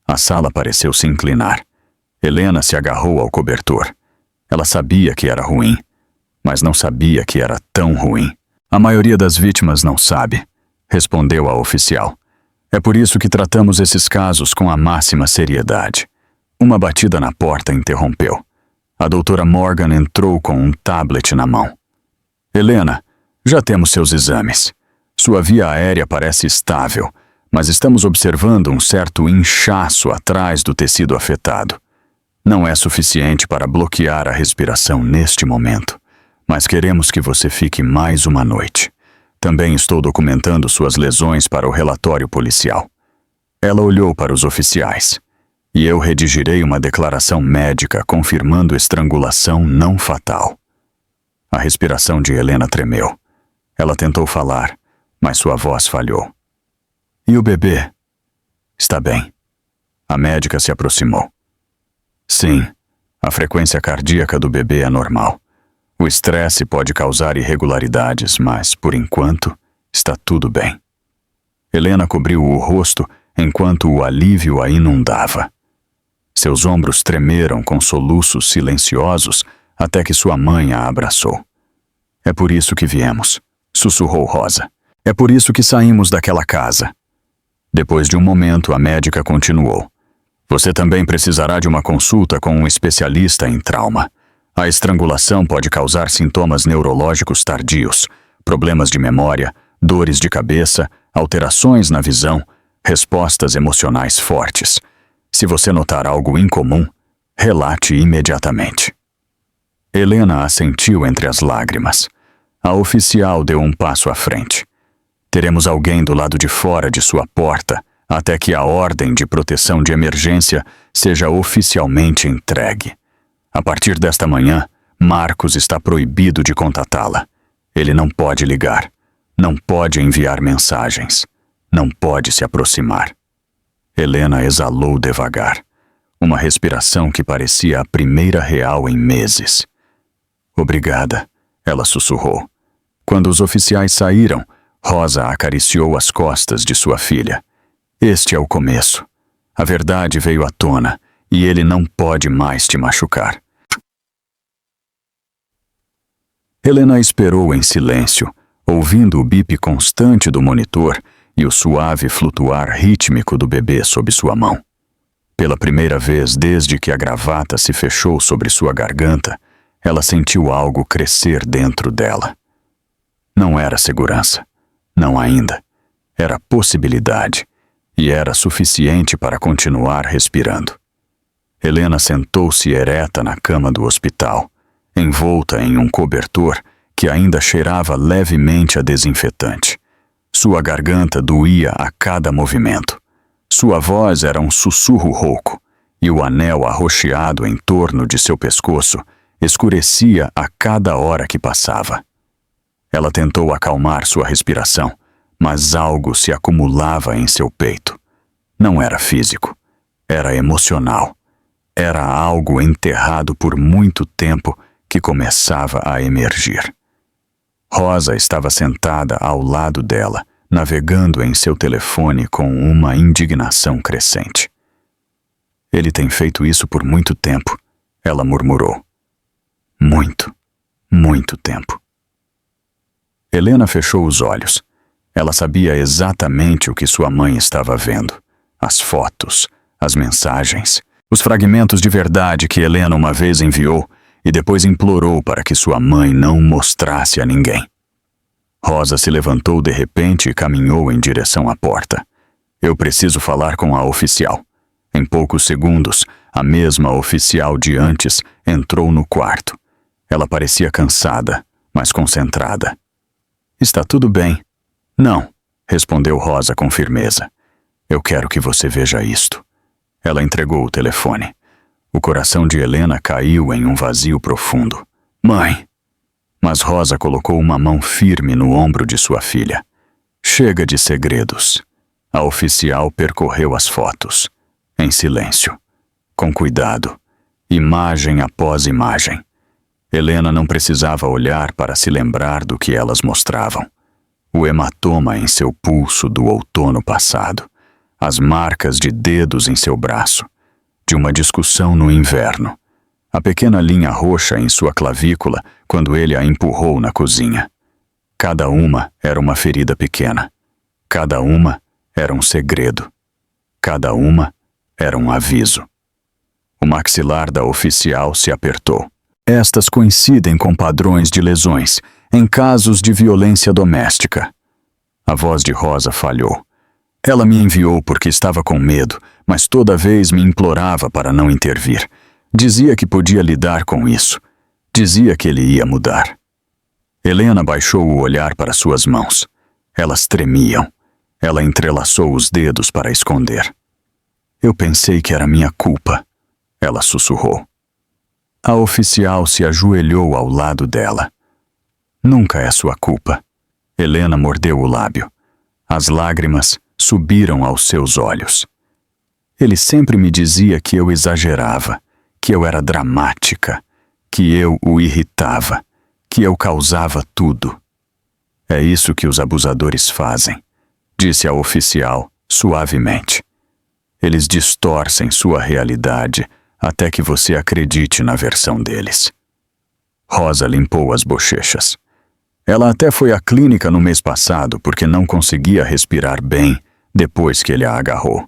A sala pareceu se inclinar. Helena se agarrou ao cobertor. Ela sabia que era ruim, mas não sabia que era tão ruim. A maioria das vítimas não sabe, respondeu a oficial. É por isso que tratamos esses casos com a máxima seriedade. Uma batida na porta interrompeu. A doutora Morgan entrou com um tablet na mão. Helena, já temos seus exames. Sua via aérea parece estável, mas estamos observando um certo inchaço atrás do tecido afetado. Não é suficiente para bloquear a respiração neste momento, mas queremos que você fique mais uma noite. Também estou documentando suas lesões para o relatório policial. Ela olhou para os oficiais. E eu redigirei uma declaração médica confirmando estrangulação não fatal. A respiração de Helena tremeu. Ela tentou falar, mas sua voz falhou. E o bebê? Está bem. A médica se aproximou. Sim, a frequência cardíaca do bebê é normal. O estresse pode causar irregularidades, mas, por enquanto, está tudo bem. Helena cobriu o rosto enquanto o alívio a inundava. Seus ombros tremeram com soluços silenciosos até que sua mãe a abraçou. É por isso que viemos, sussurrou Rosa. É por isso que saímos daquela casa. Depois de um momento, a médica continuou. Você também precisará de uma consulta com um especialista em trauma. A estrangulação pode causar sintomas neurológicos tardios, problemas de memória, dores de cabeça, alterações na visão, respostas emocionais fortes. Se você notar algo incomum, relate imediatamente. Helena assentiu entre as lágrimas. A oficial deu um passo à frente. Teremos alguém do lado de fora de sua porta até que a ordem de proteção de emergência seja oficialmente entregue. A partir desta manhã, Marcos está proibido de contatá-la. Ele não pode ligar, não pode enviar mensagens, não pode se aproximar. Helena exalou devagar, uma respiração que parecia a primeira real em meses. Obrigada, ela sussurrou. Quando os oficiais saíram, Rosa acariciou as costas de sua filha. Este é o começo. A verdade veio à tona e ele não pode mais te machucar. Helena esperou em silêncio, ouvindo o bip constante do monitor e o suave flutuar rítmico do bebê sob sua mão. Pela primeira vez desde que a gravata se fechou sobre sua garganta, ela sentiu algo crescer dentro dela. Não era segurança. Não ainda. Era possibilidade. E era suficiente para continuar respirando. Helena sentou-se ereta na cama do hospital, envolta em um cobertor que ainda cheirava levemente a desinfetante. Sua garganta doía a cada movimento. Sua voz era um sussurro rouco, e o anel arroxeado em torno de seu pescoço escurecia a cada hora que passava. Ela tentou acalmar sua respiração, mas algo se acumulava em seu peito. Não era físico, era emocional. Era algo enterrado por muito tempo que começava a emergir. Rosa estava sentada ao lado dela, navegando em seu telefone com uma indignação crescente. Ele tem feito isso por muito tempo, ela murmurou. Muito, muito tempo. Helena fechou os olhos. Ela sabia exatamente o que sua mãe estava vendo. As fotos, as mensagens, os fragmentos de verdade que Helena uma vez enviou e depois implorou para que sua mãe não mostrasse a ninguém. Rosa se levantou de repente e caminhou em direção à porta. Eu preciso falar com a oficial. Em poucos segundos, a mesma oficial de antes entrou no quarto. Ela parecia cansada, mas concentrada. Está tudo bem. Não, respondeu Rosa com firmeza. Eu quero que você veja isto. Ela entregou o telefone. O coração de Helena caiu em um vazio profundo. Mãe! Mas Rosa colocou uma mão firme no ombro de sua filha. Chega de segredos. A oficial percorreu as fotos. Em silêncio. Com cuidado. Imagem após imagem. Helena não precisava olhar para se lembrar do que elas mostravam. O hematoma em seu pulso do outono passado. As marcas de dedos em seu braço. De uma discussão no inverno. A pequena linha roxa em sua clavícula quando ele a empurrou na cozinha. Cada uma era uma ferida pequena. Cada uma era um segredo. Cada uma era um aviso. O maxilar da oficial se apertou. Estas coincidem com padrões de lesões em casos de violência doméstica. A voz de Rosa falhou. Ela me enviou porque estava com medo, mas toda vez me implorava para não intervir. Dizia que podia lidar com isso. Dizia que ele ia mudar. Helena baixou o olhar para suas mãos. Elas tremiam. Ela entrelaçou os dedos para esconder. Eu pensei que era minha culpa. Ela sussurrou. A oficial se ajoelhou ao lado dela. Nunca é sua culpa. Helena mordeu o lábio. As lágrimas subiram aos seus olhos. Ele sempre me dizia que eu exagerava, que eu era dramática, que eu o irritava, que eu causava tudo. É isso que os abusadores fazem, disse a oficial suavemente. Eles distorcem sua realidade até que você acredite na versão deles. Rosa limpou as bochechas. Ela até foi à clínica no mês passado porque não conseguia respirar bem depois que ele a agarrou.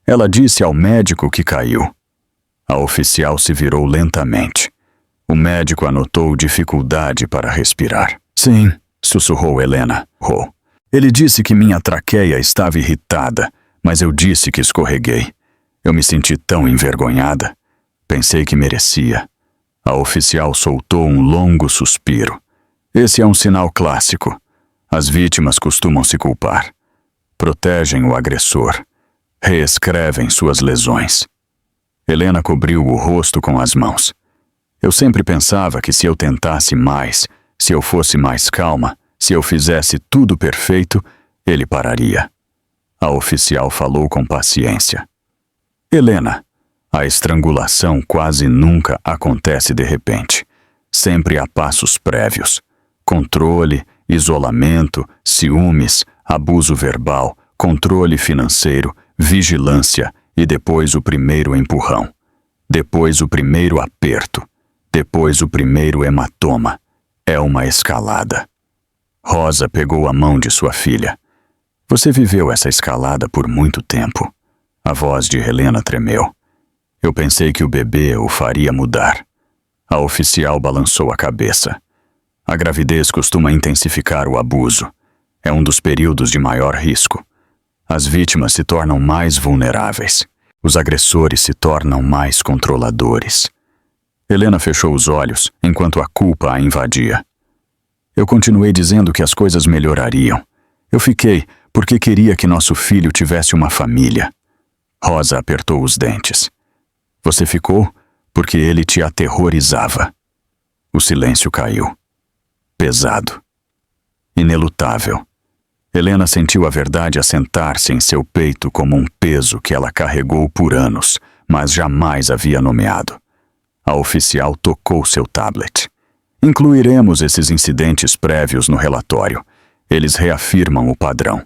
Ela disse ao médico que caiu. A oficial se virou lentamente. O médico anotou dificuldade para respirar. Sim, sussurrou Helena. Ele disse que minha traqueia estava irritada, mas eu disse que escorreguei. Eu me senti tão envergonhada. Pensei que merecia. A oficial soltou um longo suspiro. Esse é um sinal clássico. As vítimas costumam se culpar. Protegem o agressor. Reescrevem suas lesões. Helena cobriu o rosto com as mãos. Eu sempre pensava que se eu tentasse mais, se eu fosse mais calma, se eu fizesse tudo perfeito, ele pararia. A oficial falou com paciência. Helena, a estrangulação quase nunca acontece de repente. Sempre há passos prévios. Controle, isolamento, ciúmes, abuso verbal, controle financeiro, vigilância e depois o primeiro empurrão. Depois o primeiro aperto. Depois o primeiro hematoma. É uma escalada. Rosa pegou a mão de sua filha. Você viveu essa escalada por muito tempo. A voz de Helena tremeu. Eu pensei que o bebê o faria mudar. A oficial balançou a cabeça. A gravidez costuma intensificar o abuso. É um dos períodos de maior risco. As vítimas se tornam mais vulneráveis. Os agressores se tornam mais controladores. Helena fechou os olhos enquanto a culpa a invadia. Eu continuei dizendo que as coisas melhorariam. Eu fiquei porque queria que nosso filho tivesse uma família. Rosa apertou os dentes. Você ficou porque ele te aterrorizava. O silêncio caiu. Pesado. Inelutável. Helena sentiu a verdade assentar-se em seu peito como um peso que ela carregou por anos, mas jamais havia nomeado. A oficial tocou seu tablet. Incluiremos esses incidentes prévios no relatório. Eles reafirmam o padrão.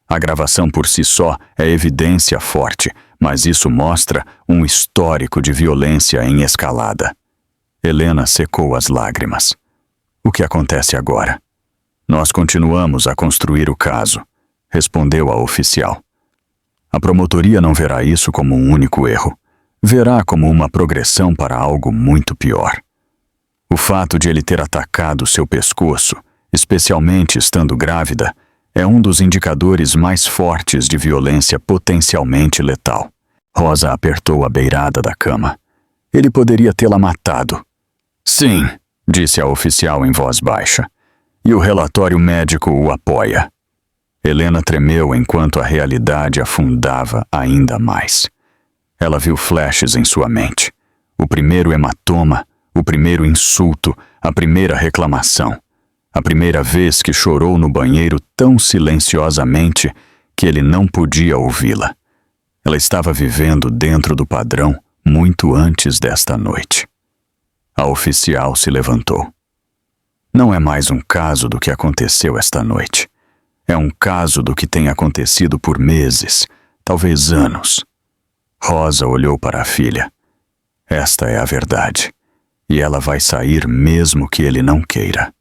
A gravação por si só é evidência forte, mas isso mostra um histórico de violência em escalada. Helena secou as lágrimas. O que acontece agora? Nós continuamos a construir o caso. respondeu a oficial. A promotoria não verá isso como um único erro. Verá como uma progressão para algo muito pior. O fato de ele ter atacado seu pescoço, especialmente estando grávida, é um dos indicadores mais fortes de violência potencialmente letal. Rosa apertou a beirada da cama. Ele poderia tê-la matado. Sim, disse a oficial em voz baixa. E o relatório médico o apoia. Helena tremeu enquanto a realidade afundava ainda mais. Ela viu flashes em sua mente. O primeiro hematoma, o primeiro insulto, a primeira reclamação. A primeira vez que chorou no banheiro tão silenciosamente que ele não podia ouvi-la. Ela estava vivendo dentro do padrão muito antes desta noite. A oficial se levantou. Não é mais um caso do que aconteceu esta noite. É um caso do que tem acontecido por meses, talvez anos. Rosa olhou para a filha. Esta é a verdade. E ela vai sair mesmo que ele não queira.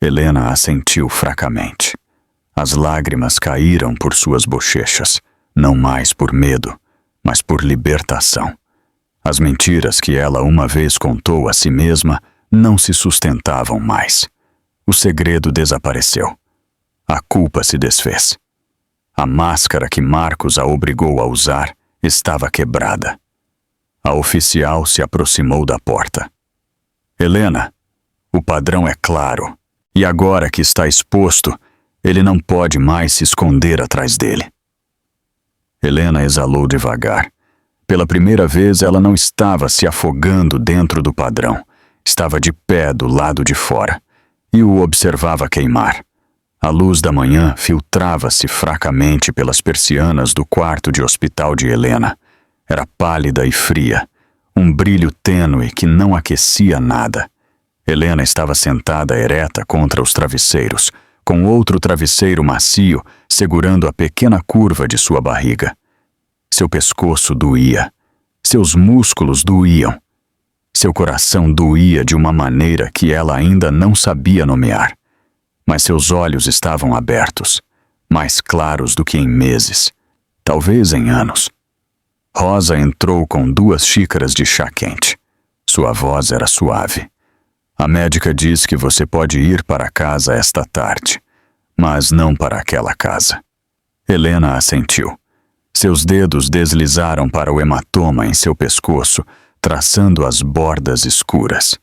Helena assentiu fracamente. As lágrimas caíram por suas bochechas, não mais por medo, mas por libertação. As mentiras que ela uma vez contou a si mesma não se sustentavam mais. O segredo desapareceu. A culpa se desfez. A máscara que Marcos a obrigou a usar estava quebrada. A oficial se aproximou da porta. Helena, o padrão é claro. E agora que está exposto, ele não pode mais se esconder atrás dele. Helena exalou devagar. Pela primeira vez, ela não estava se afogando dentro do padrão. Estava de pé do lado de fora. E o observava queimar. A luz da manhã filtrava-se fracamente pelas persianas do quarto de hospital de Helena. Era pálida e fria. Um brilho tênue que não aquecia nada. Helena estava sentada ereta contra os travesseiros, com outro travesseiro macio segurando a pequena curva de sua barriga. Seu pescoço doía. Seus músculos doíam. Seu coração doía de uma maneira que ela ainda não sabia nomear. Mas seus olhos estavam abertos, mais claros do que em meses, talvez em anos. Rosa entrou com 2 xícaras de chá quente. Sua voz era suave. A médica diz que você pode ir para casa esta tarde, mas não para aquela casa. Helena assentiu. Seus dedos deslizaram para o hematoma em seu pescoço, traçando as bordas escuras.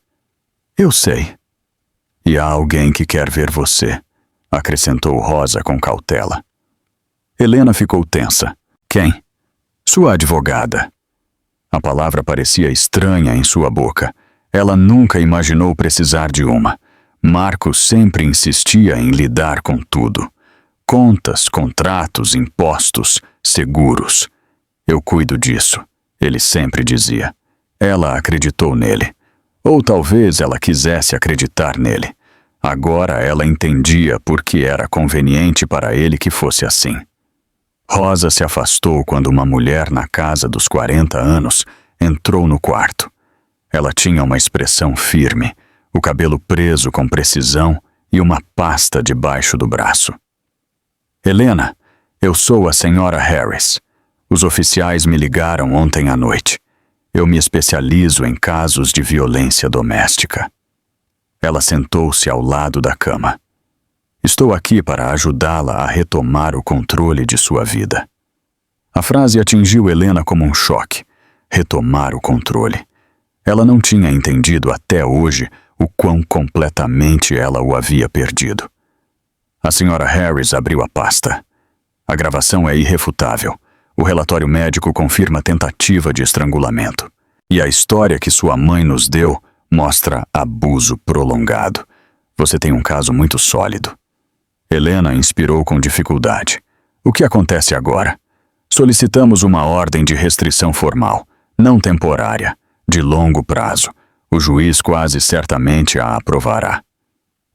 Eu sei. E há alguém que quer ver você, acrescentou Rosa com cautela. Helena ficou tensa. Quem? Sua advogada. A palavra parecia estranha em sua boca. Ela nunca imaginou precisar de uma. Marcos sempre insistia em lidar com tudo. Contas, contratos, impostos, seguros. Eu cuido disso, ele sempre dizia. Ela acreditou nele. Ou talvez ela quisesse acreditar nele. Agora ela entendia por que era conveniente para ele que fosse assim. Rosa se afastou quando uma mulher na casa dos 40 anos entrou no quarto. Ela tinha uma expressão firme, o cabelo preso com precisão e uma pasta debaixo do braço. Helena, eu sou a senhora Harris. Os oficiais me ligaram ontem à noite. Eu me especializo em casos de violência doméstica. Ela sentou-se ao lado da cama. Estou aqui para ajudá-la a retomar o controle de sua vida. A frase atingiu Helena como um choque. Retomar o controle. Ela não tinha entendido até hoje o quão completamente ela o havia perdido. A senhora Harris abriu a pasta. A gravação é irrefutável. O relatório médico confirma tentativa de estrangulamento. E a história que sua mãe nos deu mostra abuso prolongado. Você tem um caso muito sólido. Helena inspirou com dificuldade. O que acontece agora? Solicitamos uma ordem de restrição formal, não temporária, de longo prazo. O juiz quase certamente a aprovará.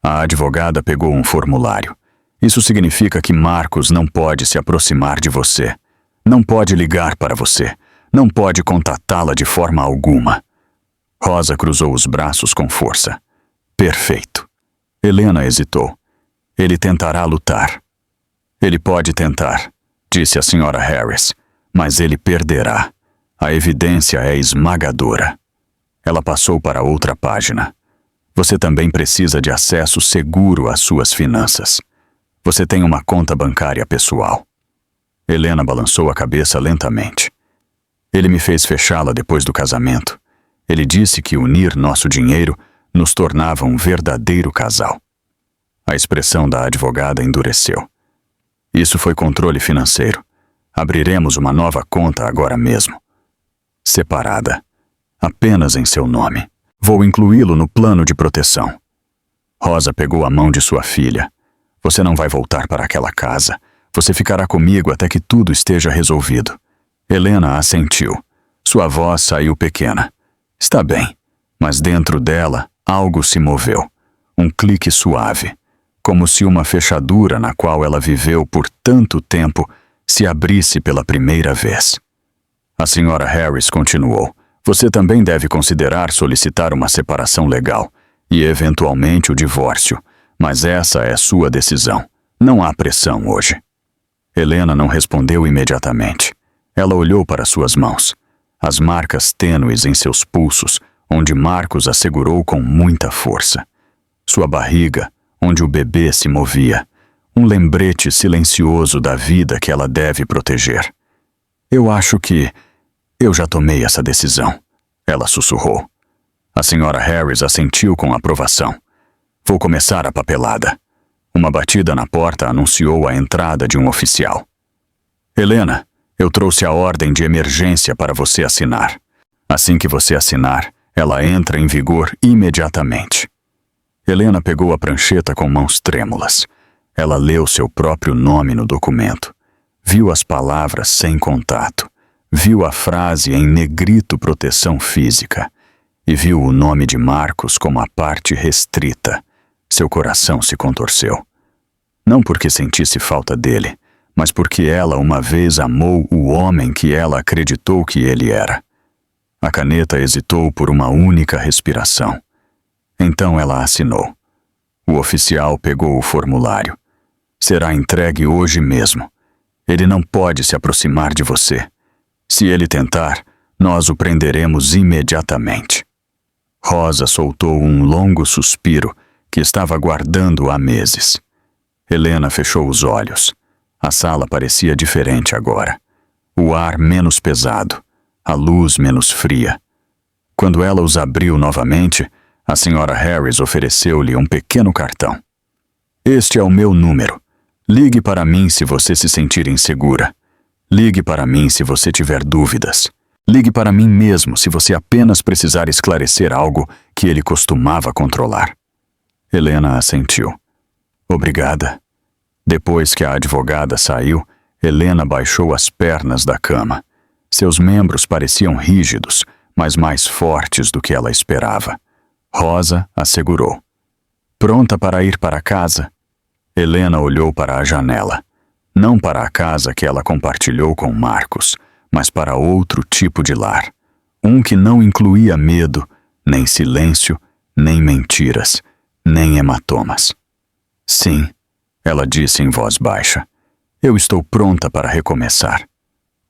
A advogada pegou um formulário. Isso significa que Marcos não pode se aproximar de você. Não pode ligar para você. Não pode contatá-la de forma alguma. Rosa cruzou os braços com força. Perfeito. Helena hesitou. Ele tentará lutar. Ele pode tentar, disse a Sra. Harris, mas ele perderá. A evidência é esmagadora. Ela passou para outra página. Você também precisa de acesso seguro às suas finanças. Você tem uma conta bancária pessoal. Helena balançou a cabeça lentamente. Ele me fez fechá-la depois do casamento. Ele disse que unir nosso dinheiro nos tornava um verdadeiro casal. A expressão da advogada endureceu. Isso foi controle financeiro. Abriremos uma nova conta agora mesmo. Separada. Apenas em seu nome. Vou incluí-lo no plano de proteção. Rosa pegou a mão de sua filha. Você não vai voltar para aquela casa. Você ficará comigo até que tudo esteja resolvido. Helena assentiu. Sua voz saiu pequena. Está bem, mas dentro dela algo se moveu. Um clique suave, como se uma fechadura na qual ela viveu por tanto tempo se abrisse pela primeira vez. A Sra. Harris continuou. Você também deve considerar solicitar uma separação legal e, eventualmente, o divórcio, mas essa é sua decisão. Não há pressão hoje. Helena não respondeu imediatamente. Ela olhou para suas mãos, as marcas tênues em seus pulsos, onde Marcos a segurou com muita força. Sua barriga, onde o bebê se movia, um lembrete silencioso da vida que ela deve proteger. Eu acho que eu já tomei essa decisão, ela sussurrou. A Sra. Harris assentiu com aprovação. Vou começar a papelada. Uma batida na porta anunciou a entrada de um oficial. Helena, eu trouxe a ordem de emergência para você assinar. Assim que você assinar, ela entra em vigor imediatamente. Helena pegou a prancheta com mãos trêmulas. Ela leu seu próprio nome no documento. Viu as palavras sem contato. Viu a frase em negrito proteção física. E viu o nome de Marcos como a parte restrita. Seu coração se contorceu. Não porque sentisse falta dele, mas porque ela uma vez amou o homem que ela acreditou que ele era. A caneta hesitou por uma única respiração. Então ela assinou. O oficial pegou o formulário. Será entregue hoje mesmo. Ele não pode se aproximar de você. Se ele tentar, nós o prenderemos imediatamente. Rosa soltou um longo suspiro que estava guardando há meses. Helena fechou os olhos. A sala parecia diferente agora. O ar menos pesado, a luz menos fria. Quando ela os abriu novamente, a Sra. Harris ofereceu-lhe um pequeno cartão. Este é o meu número. Ligue para mim se você se sentir insegura. Ligue para mim se você tiver dúvidas. Ligue para mim mesmo se você apenas precisar esclarecer algo que ele costumava controlar. Helena assentiu. Obrigada. Depois que a advogada saiu, Helena baixou as pernas da cama. Seus membros pareciam rígidos, mas mais fortes do que ela esperava. Rosa a segurou. Pronta para ir para casa? Helena olhou para a janela. Não para a casa que ela compartilhou com Marcos, mas para outro tipo de lar. Um que não incluía medo, nem silêncio, nem mentiras, nem hematomas. Sim, ela disse em voz baixa. Eu estou pronta para recomeçar.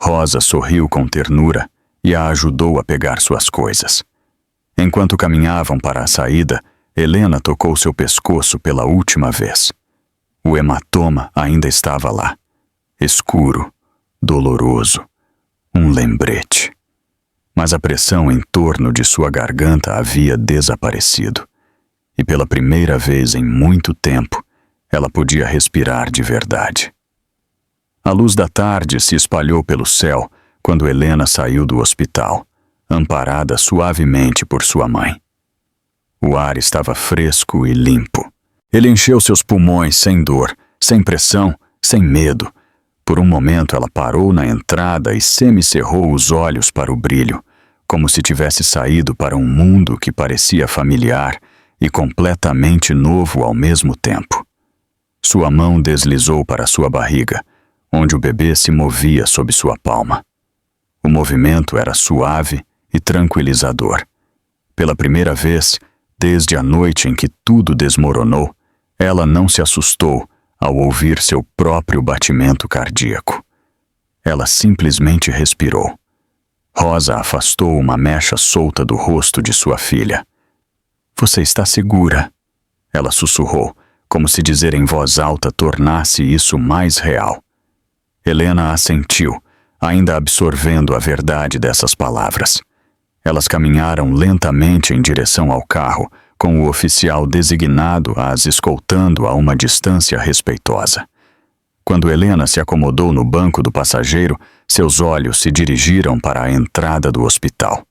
Rosa sorriu com ternura e a ajudou a pegar suas coisas. Enquanto caminhavam para a saída, Helena tocou seu pescoço pela última vez. O hematoma ainda estava lá, escuro, doloroso, um lembrete. Mas a pressão em torno de sua garganta havia desaparecido. E pela primeira vez em muito tempo, ela podia respirar de verdade. A luz da tarde se espalhou pelo céu quando Helena saiu do hospital, amparada suavemente por sua mãe. O ar estava fresco e limpo. Ele encheu seus pulmões sem dor, sem pressão, sem medo. Por um momento ela parou na entrada e semicerrou os olhos para o brilho, como se tivesse saído para um mundo que parecia familiar e completamente novo ao mesmo tempo. Sua mão deslizou para sua barriga, onde o bebê se movia sob sua palma. O movimento era suave e tranquilizador. Pela primeira vez, desde a noite em que tudo desmoronou, ela não se assustou ao ouvir seu próprio batimento cardíaco. Ela simplesmente respirou. Rosa afastou uma mecha solta do rosto de sua filha. "Você está segura?" Ela sussurrou, como se dizer em voz alta tornasse isso mais real. Helena assentiu, ainda absorvendo a verdade dessas palavras. Elas caminharam lentamente em direção ao carro, com o oficial designado as escoltando a uma distância respeitosa. Quando Helena se acomodou no banco do passageiro, seus olhos se dirigiram para a entrada do hospital.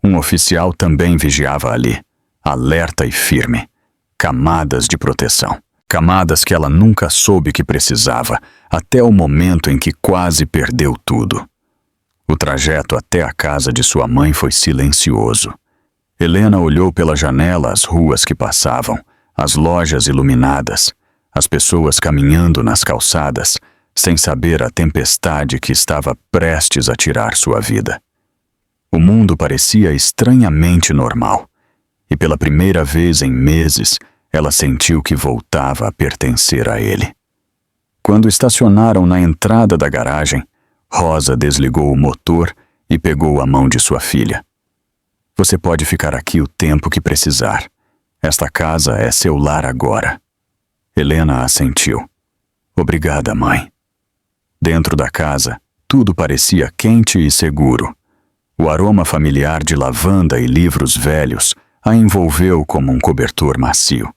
Um oficial também vigiava ali, alerta e firme. Camadas de proteção. Camadas que ela nunca soube que precisava, até o momento em que quase perdeu tudo. O trajeto até a casa de sua mãe foi silencioso. Helena olhou pela janela as ruas que passavam, as lojas iluminadas, as pessoas caminhando nas calçadas, sem saber a tempestade que estava prestes a tirar sua vida. O mundo parecia estranhamente normal, e pela primeira vez em meses, ela sentiu que voltava a pertencer a ele. Quando estacionaram na entrada da garagem, Rosa desligou o motor e pegou a mão de sua filha. "Você pode ficar aqui o tempo que precisar. Esta casa é seu lar agora." Helena assentiu. "Obrigada, mãe." Dentro da casa, tudo parecia quente e seguro. O aroma familiar de lavanda e livros velhos a envolveu como um cobertor macio.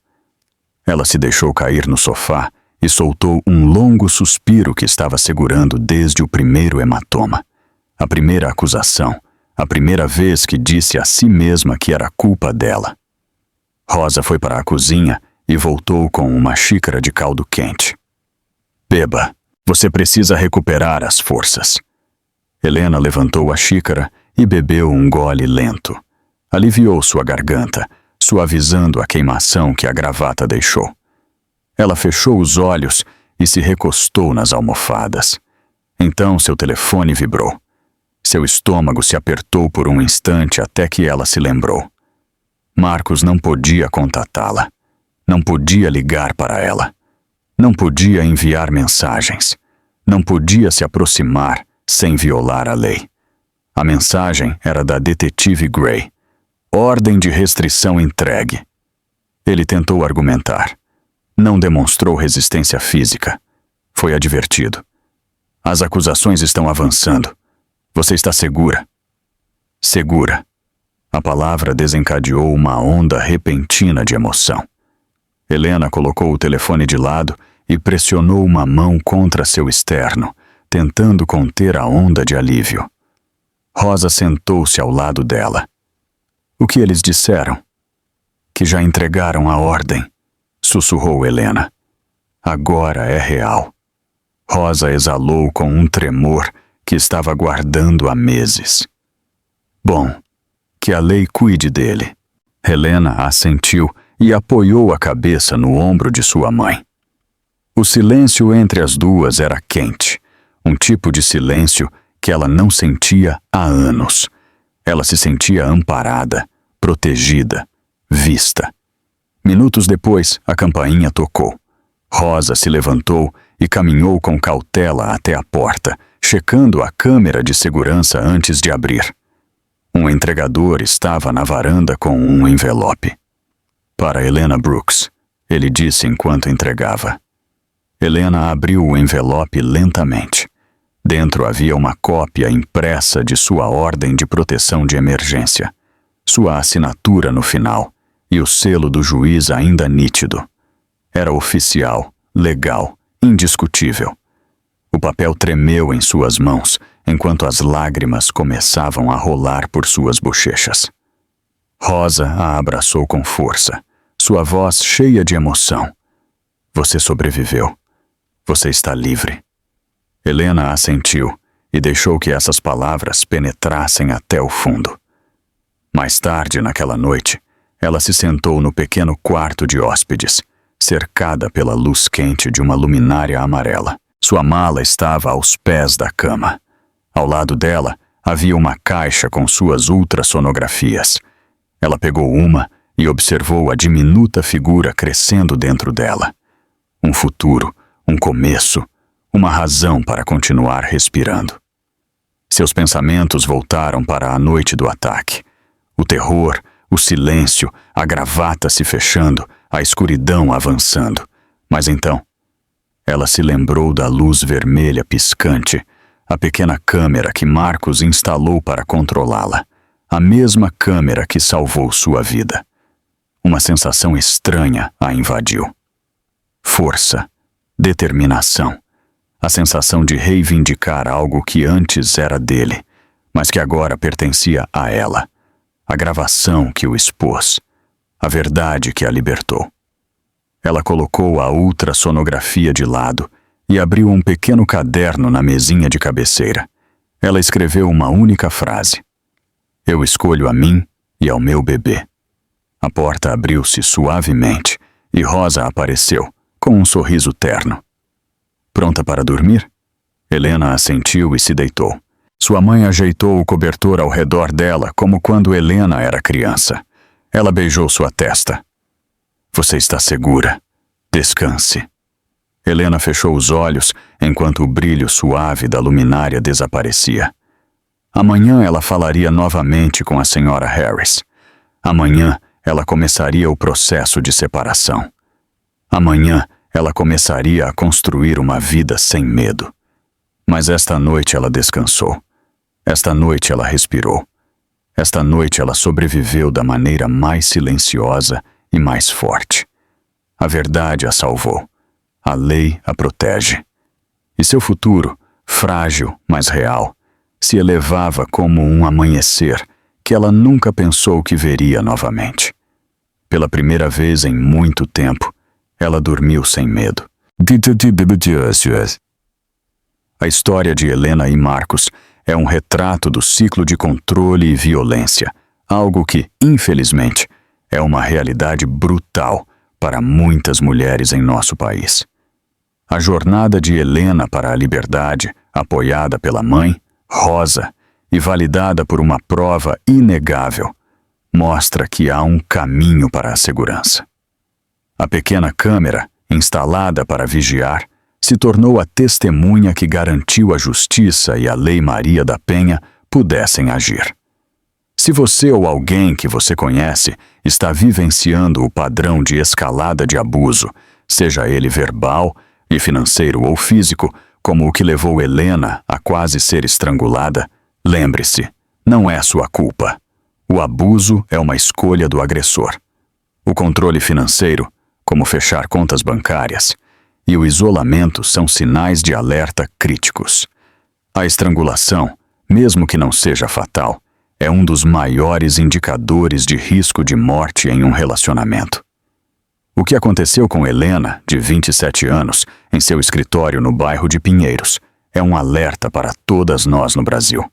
Ela se deixou cair no sofá e soltou um longo suspiro que estava segurando desde o primeiro hematoma, a primeira acusação, a primeira vez que disse a si mesma que era culpa dela. Rosa foi para a cozinha e voltou com uma xícara de caldo quente. "Beba, você precisa recuperar as forças." Helena levantou a xícara e bebeu um gole lento. Aliviou sua garganta, suavizando a queimação que a gravata deixou. Ela fechou os olhos e se recostou nas almofadas. Então seu telefone vibrou. Seu estômago se apertou por um instante até que ela se lembrou. Marcos não podia contatá-la. Não podia ligar para ela. Não podia enviar mensagens. Não podia se aproximar sem violar a lei. A mensagem era da detetive Gray. Ordem de restrição entregue. Ele tentou argumentar. Não demonstrou resistência física. Foi advertido. "As acusações estão avançando. Você está segura?" Segura. A palavra desencadeou uma onda repentina de emoção. Helena colocou o telefone de lado e pressionou uma mão contra seu externo, tentando conter a onda de alívio. Rosa sentou-se ao lado dela. "O que eles disseram?" "Que já entregaram a ordem", sussurrou Helena. "Agora é real." Rosa exalou com um tremor que estava guardando há meses. "Bom, que a lei cuide dele." Helena assentiu e apoiou a cabeça no ombro de sua mãe. O silêncio entre as duas era quente, um tipo de silêncio que ela não sentia há anos. Ela se sentia amparada, protegida, vista. Minutos depois, a campainha tocou. Rosa se levantou e caminhou com cautela até a porta, checando a câmera de segurança antes de abrir. Um entregador estava na varanda com um envelope. "Para Helena Brooks", ele disse enquanto entregava. Helena abriu o envelope lentamente. Dentro havia uma cópia impressa de sua ordem de proteção de emergência, sua assinatura no final e o selo do juiz ainda nítido. Era oficial, legal, indiscutível. O papel tremeu em suas mãos enquanto as lágrimas começavam a rolar por suas bochechas. Rosa a abraçou com força, sua voz cheia de emoção. "Você sobreviveu. Você está livre." Helena assentiu e deixou que essas palavras penetrassem até o fundo. Mais tarde, naquela noite, ela se sentou no pequeno quarto de hóspedes, cercada pela luz quente de uma luminária amarela. Sua mala estava aos pés da cama. Ao lado dela, havia uma caixa com suas ultrassonografias. Ela pegou uma e observou a diminuta figura crescendo dentro dela. um futuro, um começo, uma razão para continuar respirando. Seus pensamentos voltaram para a noite do ataque. O terror, o silêncio, a gravata se fechando, a escuridão avançando. Mas então, ela se lembrou da luz vermelha piscante, a pequena câmera que Marcos instalou para controlá-la, a mesma câmera que salvou sua vida. Uma sensação estranha a invadiu. Força, determinação, a sensação de reivindicar algo que antes era dele, mas que agora pertencia a ela, a gravação que o expôs, a verdade que a libertou. Ela colocou a ultrassonografia de lado e abriu um pequeno caderno na mesinha de cabeceira. Ela escreveu uma única frase: "Eu escolho a mim e ao meu bebê." A porta abriu-se suavemente e Rosa apareceu, com um sorriso terno. "Pronta para dormir?" Helena assentiu e se deitou. Sua mãe ajeitou o cobertor ao redor dela como quando Helena era criança. Ela beijou sua testa. "Você está segura. Descanse." Helena fechou os olhos enquanto o brilho suave da luminária desaparecia. Amanhã ela falaria novamente com a senhora Harris. Amanhã ela começaria o processo de separação. Amanhã ela começaria a construir uma vida sem medo. Mas esta noite ela descansou. Esta noite ela respirou. Esta noite ela sobreviveu da maneira mais silenciosa e mais forte. A verdade a salvou. A lei a protege. E seu futuro, frágil, mas real, se elevava como um amanhecer que ela nunca pensou que veria novamente. Pela primeira vez em muito tempo, ela dormiu sem medo. A história de Helena e Marcos é um retrato do ciclo de controle e violência, algo que, infelizmente, é uma realidade brutal para muitas mulheres em nosso país. A jornada de Helena para a liberdade, apoiada pela mãe, Rosa, e validada por uma prova inegável, mostra que há um caminho para a segurança. A pequena câmera, instalada para vigiar, se tornou a testemunha que garantiu a justiça e a Lei Maria da Penha pudessem agir. Se você ou alguém que você conhece está vivenciando o padrão de escalada de abuso, seja ele verbal e financeiro ou físico, como o que levou Helena a quase ser estrangulada, lembre-se, não é sua culpa. O abuso é uma escolha do agressor. O controle financeiro, como fechar contas bancárias, e o isolamento são sinais de alerta críticos. A estrangulação, mesmo que não seja fatal, é um dos maiores indicadores de risco de morte em um relacionamento. O que aconteceu com Helena, de 27 anos, em seu escritório no bairro de Pinheiros, é um alerta para todas nós no Brasil.